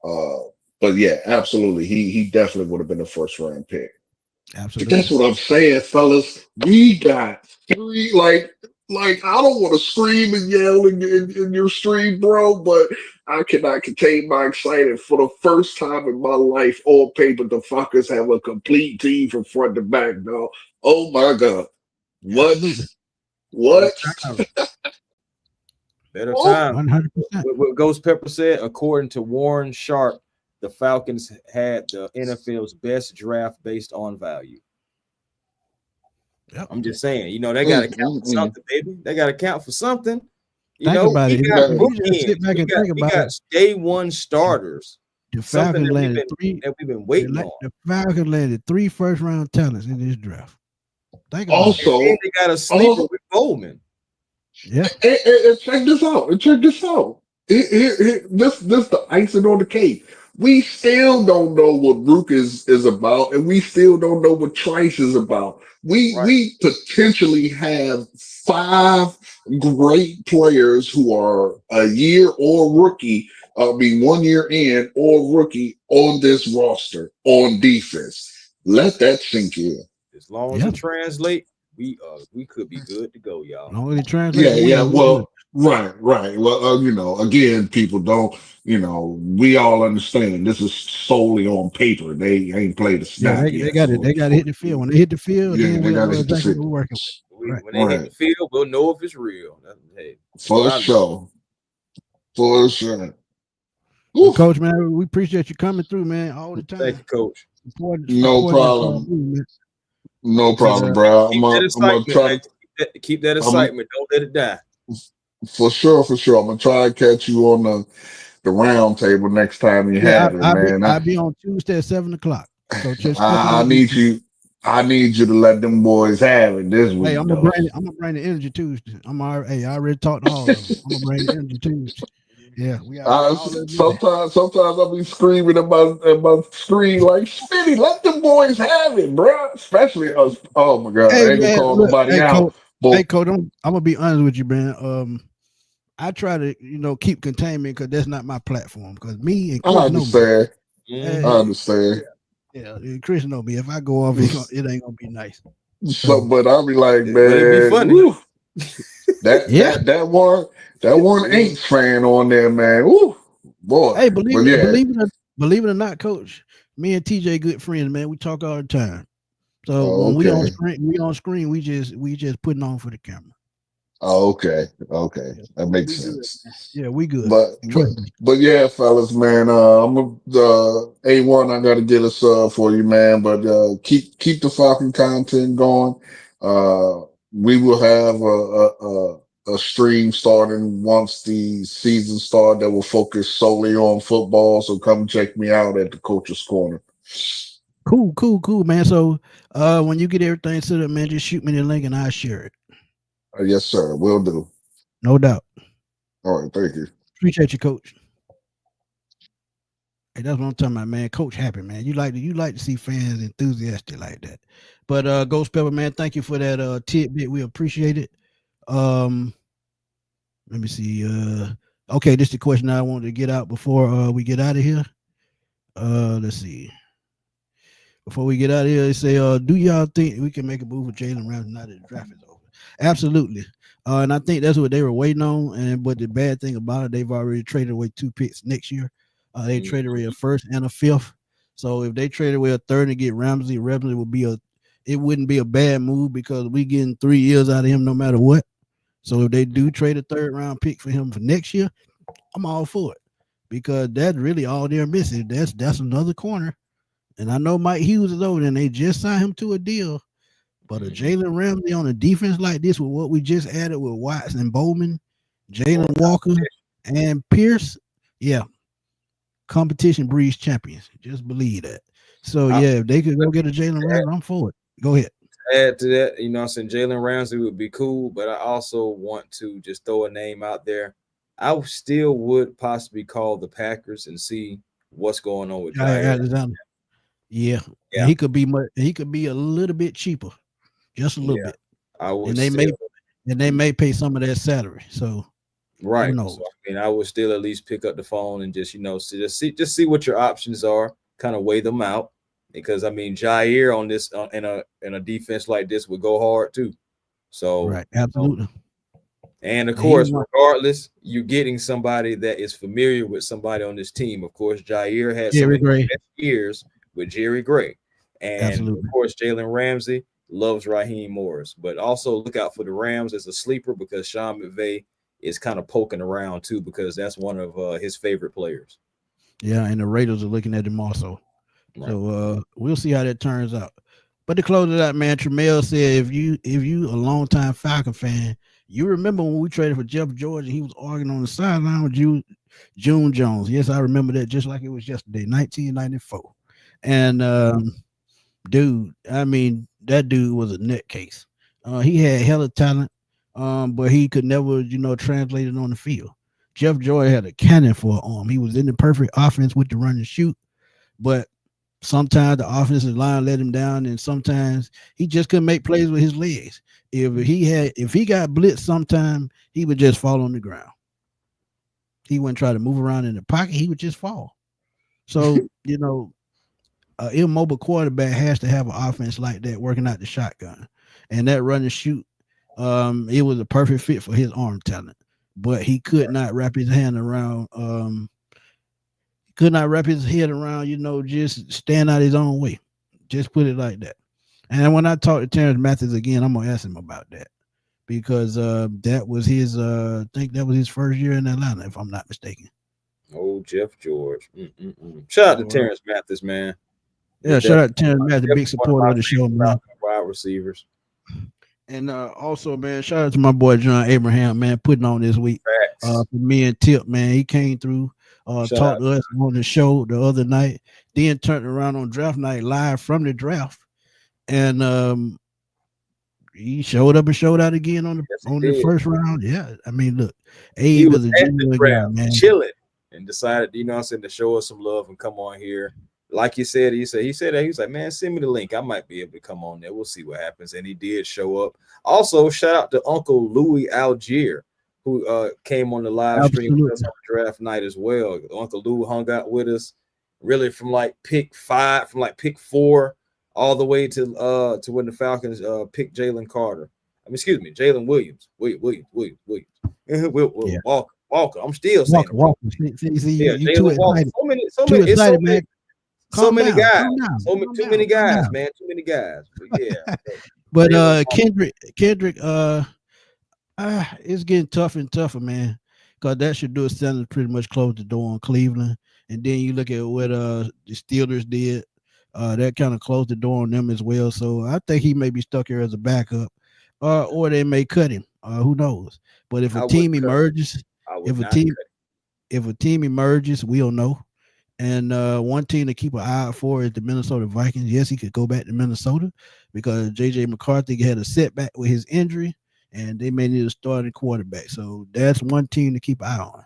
Speaker 4: Uh, but yeah, absolutely, he definitely would have been a first round pick. But
Speaker 1: Absolutely.
Speaker 4: that's what I'm saying, fellas. We got three. Like I don't want to scream and yell in your stream, bro. But I cannot contain my excitement. For the first time in my life, on paper, the fuckers have a complete team from front to back, dog. Oh my god. What?
Speaker 1: Absolutely.
Speaker 2: Better
Speaker 4: What?
Speaker 2: time. Better
Speaker 4: Oh,
Speaker 2: time.
Speaker 1: 100%.
Speaker 2: What Ghost Pepper said, according to Warren Sharp, the Falcons had the NFL's best draft based on value.
Speaker 1: Yep.
Speaker 2: I'm just saying, they got to count for
Speaker 4: mm.
Speaker 2: something, baby. They got to count for something.
Speaker 1: Think about
Speaker 2: We
Speaker 1: it.
Speaker 2: got
Speaker 1: If
Speaker 4: Yeah.
Speaker 1: you just sit
Speaker 2: bookends.
Speaker 1: back
Speaker 2: We
Speaker 1: and
Speaker 2: got
Speaker 1: think
Speaker 2: we
Speaker 1: about
Speaker 2: got
Speaker 1: it,
Speaker 2: day one starters.
Speaker 1: the
Speaker 2: Something
Speaker 1: Falcons
Speaker 2: that we've
Speaker 1: landed
Speaker 2: been
Speaker 1: three.
Speaker 2: that we've been waiting on.
Speaker 1: The Falcons landed 3 first round talents in this draft. Think about it.
Speaker 2: And then
Speaker 4: Also,
Speaker 2: they got a sleeper
Speaker 4: also,
Speaker 2: with Bowman.
Speaker 1: Yeah.
Speaker 4: and check this out. And check this out. This the icing on the cake. We still don't know what Rook is about, and we still don't know what Trice is about.
Speaker 2: Right.
Speaker 4: We potentially have five great players who are a year or rookie, I mean 1 year in or rookie on this roster on defense. Let that sink in.
Speaker 2: As long as
Speaker 1: Yeah,
Speaker 2: it translate, we could be good to go,
Speaker 1: as
Speaker 2: y'all.
Speaker 1: long as it translate
Speaker 4: Yeah,
Speaker 1: to
Speaker 4: yeah.
Speaker 1: win, we good.
Speaker 4: Well, right. Well, again, people don't, we all understand this is solely on paper. They ain't played a
Speaker 1: Yeah,
Speaker 4: snap
Speaker 1: they
Speaker 4: yet
Speaker 1: got it. They got to hit the field. When they hit the field,
Speaker 4: yeah,
Speaker 1: then
Speaker 4: they
Speaker 1: we'll
Speaker 4: got to
Speaker 1: know
Speaker 4: hit the
Speaker 1: exactly what
Speaker 4: field.
Speaker 1: we're working with. Right.
Speaker 2: When they hit the
Speaker 4: Right.
Speaker 2: field, we'll know if it's real. Hey, that's what
Speaker 4: For
Speaker 2: I know.
Speaker 4: sure. For sure.
Speaker 1: But
Speaker 4: Whew.
Speaker 1: coach, man, we appreciate you coming through, man, all the
Speaker 2: Thank
Speaker 1: time.
Speaker 2: you, Coach.
Speaker 4: No
Speaker 1: Supporting this
Speaker 4: problem.
Speaker 1: movement.
Speaker 4: No
Speaker 1: But
Speaker 4: problem, bro.
Speaker 2: Keep that
Speaker 4: I'm gonna
Speaker 2: excitement,
Speaker 4: try
Speaker 2: man.
Speaker 4: to,
Speaker 2: Keep that
Speaker 4: I'm
Speaker 2: excitement. Don't let it die.
Speaker 4: for sure, for sure. I'm gonna try to catch you on the round table next time you
Speaker 1: Yeah,
Speaker 4: have it,
Speaker 1: I'll be
Speaker 4: man.
Speaker 1: I'll be on Tuesday at 7 o'clock. So just check in
Speaker 4: I
Speaker 1: with me.
Speaker 4: need you. I need you to let them boys have it this
Speaker 1: Hey,
Speaker 4: week, though.
Speaker 1: I'm gonna bring the energy Tuesday. Hey, I already talked to all of them. I'm gonna bring the energy Tuesday. Yeah, we already all of them.
Speaker 4: Sometimes I'll be screaming about screen like Smitty, let them boys have it, bro. Especially us. Oh my god,
Speaker 1: Hey
Speaker 4: I ain't gonna
Speaker 1: man,
Speaker 4: call
Speaker 1: look,
Speaker 4: nobody
Speaker 1: hey
Speaker 4: out,
Speaker 1: coach,
Speaker 4: but
Speaker 1: I'm gonna be honest with you, man. I try to keep containment because that's not my platform. Because me and
Speaker 4: I
Speaker 1: Chris know me.
Speaker 4: understand. I
Speaker 2: Hmm.
Speaker 1: Hey,
Speaker 4: understand.
Speaker 1: yeah, Chris know me. If I go off, it ain't gonna be nice.
Speaker 4: So,
Speaker 1: So
Speaker 4: but I'll be like,
Speaker 2: But it'd be
Speaker 4: man,
Speaker 2: funny.
Speaker 4: woo, that
Speaker 1: yeah.
Speaker 4: that that one that
Speaker 2: It
Speaker 4: one
Speaker 2: will.
Speaker 4: ain't fan on there, man. Woo, boy.
Speaker 1: Hey,
Speaker 4: But yeah,
Speaker 1: believe it or not, coach. Me and TJ good friends, man. We talk all the time. So
Speaker 4: oh,
Speaker 1: when
Speaker 4: okay.
Speaker 1: we on screen, we just putting on for the camera.
Speaker 4: Oh, okay.
Speaker 1: Yeah,
Speaker 4: That
Speaker 1: so
Speaker 4: makes
Speaker 1: we good.
Speaker 4: sense.
Speaker 1: Yeah, we good.
Speaker 4: But but
Speaker 1: Trust me.
Speaker 4: but yeah, fellas, man. I'm A1. I got to get us for you, man. But keep the Falcon content going. We will have a stream starting once the season start that will focus solely on football. So come check me out at the Coach's Corner.
Speaker 1: Cool, man. So when you get everything set up, man, just shoot me the link and I'll share it.
Speaker 4: Yes, sir. Will do.
Speaker 1: No doubt.
Speaker 4: All right. Thank you.
Speaker 1: Appreciate you, coach. Hey, that's what I'm talking about, man. Coach happy, man. You like to see fans enthusiastic like that. But Ghost Pepper, man, thank you for that tidbit. We appreciate it. Um, let me see. Okay, this is the question I wanted to get out before we get out of here. Let's see. Before we get out of here, they say, do y'all think we can make a move with Jalen Ramsey now that the draft is over? Absolutely. And I think that's what they were waiting on. But the bad thing about it, they've already traded away 2 picks next year. They traded away a first and a fifth. So if they traded away a third and get Ramsey it wouldn't be a bad move because we getting 3 years out of him no matter what. So if they do trade a third round pick for him for next year, I'm all for it because that's really all they're missing. That's another corner. And I know Mike Hughes is over there and they just signed him to a deal. But a Jalen Ramsey on a defense like this with what we just added with Watson and Bowman,
Speaker 2: More
Speaker 1: Jalen Walker, and Pierce, yeah, competition breeds champions. Just believe that. So
Speaker 2: I,
Speaker 1: yeah, if they could go get a Jalen Ramsey, I'm for it. Go ahead.
Speaker 2: add to that, I'm saying Jalen Ramsey would be cool, but I also want to just throw a name out there. I still would possibly call the Packers and see what's going on with Jair.
Speaker 1: Alexander. Yeah, and
Speaker 2: Yeah,
Speaker 1: he could be a little bit cheaper, just a little
Speaker 2: yeah,
Speaker 1: bit,
Speaker 2: I would
Speaker 1: and they may
Speaker 2: still
Speaker 1: pay some of that salary. So who
Speaker 2: right.
Speaker 1: knows?
Speaker 2: So I mean, I would still at least pick up the phone and just just see what your options are, kind of weigh them out. Because I mean, Jair on this in a defense like this would go hard too. So
Speaker 1: Right, absolutely.
Speaker 2: and of
Speaker 1: And he
Speaker 2: course,
Speaker 1: won.
Speaker 2: regardless, you're getting somebody that is familiar with somebody on this team. Of course, Jair had some
Speaker 1: Jerry
Speaker 2: of his
Speaker 1: Gray,
Speaker 2: best years with Jerry Gray. And of
Speaker 1: absolutely.
Speaker 2: course, Jalen Ramsey loves Raheem Morris. But also look out for the Rams as a sleeper because Sean McVay is kind of poking around too because that's one of his favorite players.
Speaker 1: Yeah, and the Raiders are looking at him also.
Speaker 2: Right.
Speaker 1: So we'll see how that turns out. But to close it out, man, Tremel said if you a longtime Falcon fan, you remember when we traded for Jeff George and he was arguing on the sideline with June Jones. Yes, I remember that just like it was yesterday, 1994. And dude, I mean, that dude was a nutcase. He had hella talent, but he could never, translate it on the field. Jeff Joy had a cannon for an arm. He was in the perfect offense with the run and shoot, but sometimes the offensive line let him down, and sometimes he just couldn't make plays with his legs. If he got blitzed sometime, he would just fall on the ground. He wouldn't try to move around in the pocket, he would just fall. So, an immobile quarterback has to have an offense like that working out the shotgun. And that run and shoot, it was a perfect fit for his arm talent. But he could not wrap his hand around just stand out his own way. Just put it like that. And when I talk to Terrence Mathis again, I'm gonna ask him about that. Because that was his I think that was his first year in Atlanta, if I'm not mistaken.
Speaker 2: Oh, Jeff George. Shout out to Terrence Mathis, man.
Speaker 1: Yeah, shout out to Terrence Mathis, big supporter of the show, man.
Speaker 2: Wide receivers.
Speaker 1: And also, man, shout out to my boy John Abraham, man, putting on this week. For me and Tip, man. He came through, talked to us on the show the other night, then turned around on draft night live from the draft. And he showed up and showed out again on the first round. Yeah. I mean, look, Abe is a genuine guy, man.
Speaker 2: Chilling and decided, to show us some love and come on here. Like you said, he said that he was like, man, send me the link. I might be able to come on there. We'll see what happens. And he did show up. Also, shout out to Uncle Louis Algier, who came on the live stream with us on draft night as well. Uncle Lou hung out with us really from like pick 4 all the way to when the Falcons picked Jalen Carter. Jalen Williams. Williams. Walker. I'm still saying
Speaker 1: Walker. See, you too excited. So many, man.
Speaker 2: So many guys. Too many guys, man. Too many guys. But yeah.
Speaker 1: But Kendrick, it's getting tougher and tougher, man. Because that Shedeur Sanders pretty much closed the door on Cleveland. And then you look at what the Steelers did. That kind of closed the door on them as well. So I think he may be stuck here as a backup. Or they may cut him. Who knows? But if a team emerges, if a team emerges, we'll know. And one team to keep an eye out for is the Minnesota Vikings. Yes, he could go back to Minnesota because J.J. McCarthy had a setback with his injury, and they may need a starting quarterback. So that's one team to keep an eye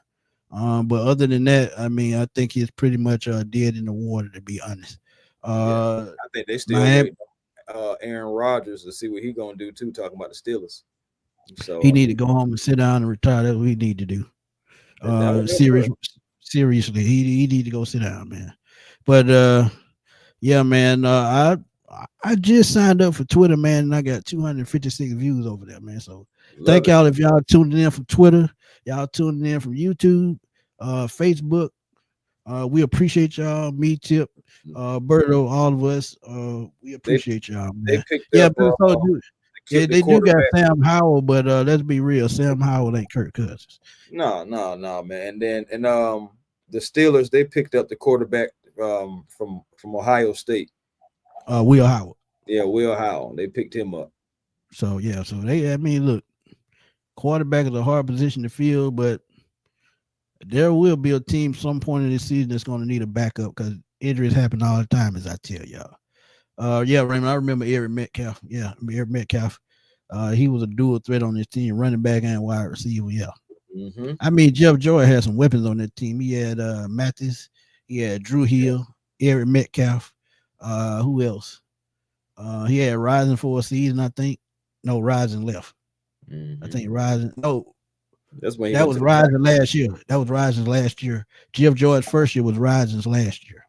Speaker 1: on. But other than that, I mean, I think he's pretty much dead in the water, to be honest.
Speaker 2: I think they still wait Aaron Rodgers to see what he's going to do, too, talking about the Steelers. So
Speaker 1: he need to go home and sit down and retire. That's what he need to do. Seriously, he need to go sit down, man. But yeah, man, I just signed up for Twitter, man, and I got 256 views over there, man. So thank y'all if y'all tuning in from Twitter, y'all tuning in from YouTube, Facebook. We appreciate y'all, me, Tip, Berto, all of us. We appreciate y'all, man. They do got Sam Howell, but let's be real, Sam Howell ain't Kirk Cousins.
Speaker 2: No, man. And the Steelers, they picked up the quarterback from Ohio State.
Speaker 1: Will Howard.
Speaker 2: Yeah, Will Howard. They picked him up.
Speaker 1: So look, quarterback is a hard position to fill, but there will be a team some point in this season that's going to need a backup because injuries happen all the time, as I tell y'all. Raymond, I remember Eric Metcalf. Yeah, Eric Metcalf. He was a dual threat on this team, running back and wide receiver. Yeah.
Speaker 2: Mm-hmm.
Speaker 1: I mean, Jeff Joy had some weapons on that team. He had Mathis, he had Drew Hill, Eric Metcalf. Who else? He had Rising for a season, I think. No, Rising left.
Speaker 2: Mm-hmm.
Speaker 1: I think Rising. No,
Speaker 2: that
Speaker 1: was Rising last year. That was Rising's last year. Jeff Joy's first year was Rising's last year.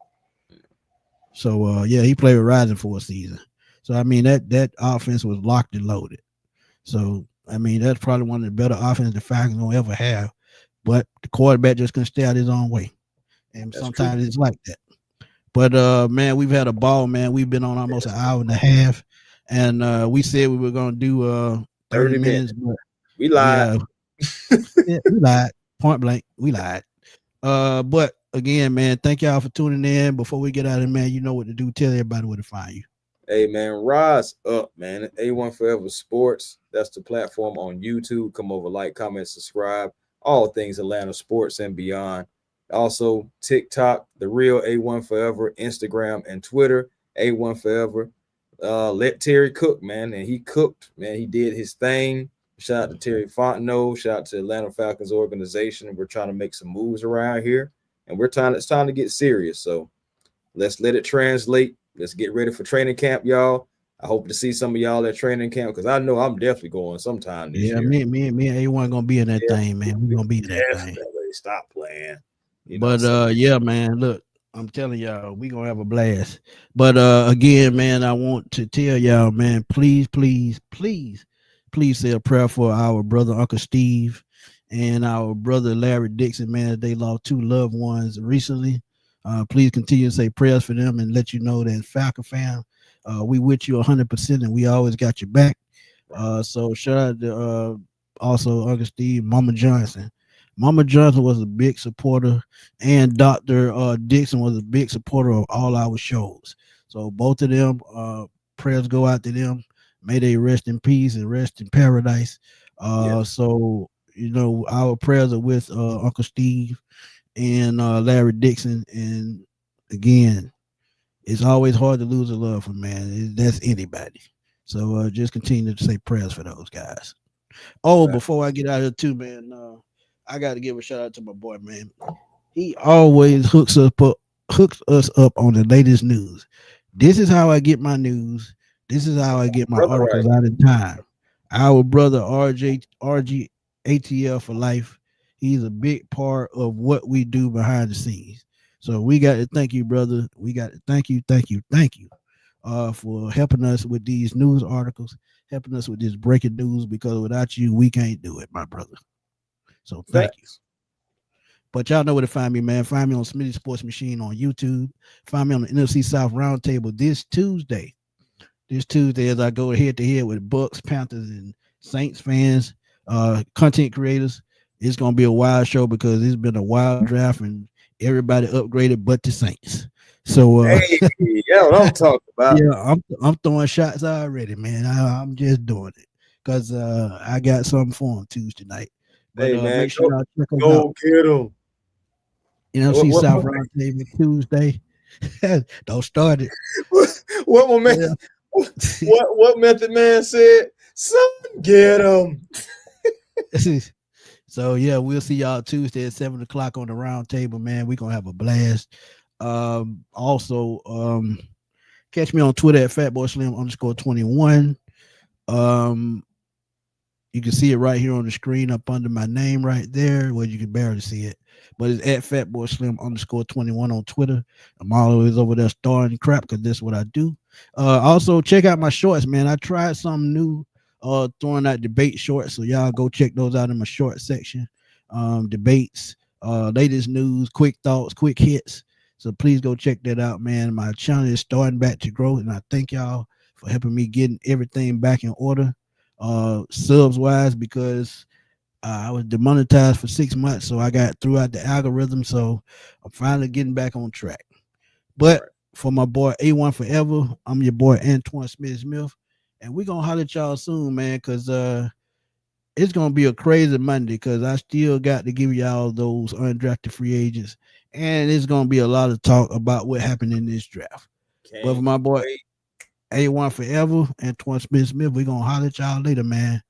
Speaker 1: So he played with Rising for a season. So I mean that offense was locked and loaded. So I mean that's probably one of the better offenses the Falcons will ever have. But the quarterback just couldn't stay out his own way. And that's sometimes true. It's like that. But man, we've had a ball, man. We've been on almost an hour and a half. And we said we were gonna do 30 minutes. But
Speaker 2: we lied.
Speaker 1: We lied. Point blank. We lied. But again, man, thank y'all for tuning in. Before we get out of here, man, you know what to do. Tell everybody where to find you.
Speaker 2: Hey, man, rise up, man. A1 Forever Sports. That's the platform on YouTube. Come over, like, comment, subscribe. All things Atlanta sports and beyond. Also, TikTok, The Real A1 Forever, Instagram and Twitter, A1 Forever. Let Terry cook, man. And he cooked, man. He did his thing. Shout out to Terry Fontenot. Shout out to Atlanta Falcons organization. We're trying to make some moves around here, and it's time to get serious. So let's let it translate. Let's get ready for training camp, y'all. I hope to see some of y'all at training camp because I know I'm definitely going sometime this year.
Speaker 1: Me and A1 gonna be in that thing, man. We're gonna be in that thing.
Speaker 2: Stop playing.
Speaker 1: Yeah, man. Look, I'm telling y'all, we gonna have a blast. But again, man, I want to tell y'all, man, please say a prayer for our brother Uncle Steve and our brother Larry Dixon, man. They lost 2 loved ones recently. Please continue to say prayers for them and let you know that Falcon fam, we with you 100% and we always got your back. So shout out to also Uncle Steve, Mama Johnson. Mama Johnson was a big supporter, and Dr. Dixon was a big supporter of all our shows. So both of them, prayers go out to them. May they rest in peace and rest in paradise. So, you know, our prayers are with Uncle Steve and Larry Dixon. And again, it's always hard to lose a loved one, man. That's anybody. So just continue to say prayers for those guys. Oh, before I get out of here too, man, I got to give a shout out to my boy, man. He always hooks us up on the latest news. This is how I get my news. This is how I get my articles out in time. Our brother RG ATL for life. He's a big part of what we do behind the scenes. So we got to thank you, brother. We got to thank you for helping us with these news articles, helping us with this breaking news, because without you, we can't do it, my brother. So thank you. But y'all know where to find me, man. Find me on Smitty Sports Machine on YouTube. Find me on the NFC South Roundtable this Tuesday. As I go head to head with Bucks, Panthers, and Saints fans, content creators. It's gonna be a wild show because it's been a wild draft and everybody upgraded but the Saints. So
Speaker 2: what I'm talking about.
Speaker 1: Yeah, I'm throwing shots already, man. I'm just doing it because I got something for them Tuesday night. But
Speaker 2: man,
Speaker 1: make sure y'all check us
Speaker 2: go
Speaker 1: out.
Speaker 2: Get them.
Speaker 1: You know, see South Roundtable Tuesday. Don't start it.
Speaker 2: What momentum? What Method Man said? Son, get them.
Speaker 1: So yeah, we'll see y'all Tuesday at 7:00 on the Roundtable, man. We're gonna have a blast. Also, catch me on Twitter at FatBoySlim_21. You can see it right here on the screen up under my name right there. Well, you can barely see it, but it's at FatBoySlim_21 on Twitter. I'm always over there starting crap because that's what I do. Also, check out my shorts, man. I tried something new, throwing out debate shorts. So y'all go check those out in my short section. Debates, latest news, quick thoughts, quick hits. So please go check that out, man. My channel is starting back to grow, and I thank y'all for helping me getting everything back in order. Subs wise, because I was demonetized for 6 months, so I got throughout the algorithm. So I'm finally getting back on track. But for my boy A1 Forever, I'm your boy Antoine Smith, and we're gonna holler at y'all soon, man, because it's gonna be a crazy Monday because I still got to give y'all those undrafted free agents, and it's gonna be a lot of talk about what happened in this draft. But for my boy A1 Forever, Antoine Smith, we're gonna holler at y'all later, man.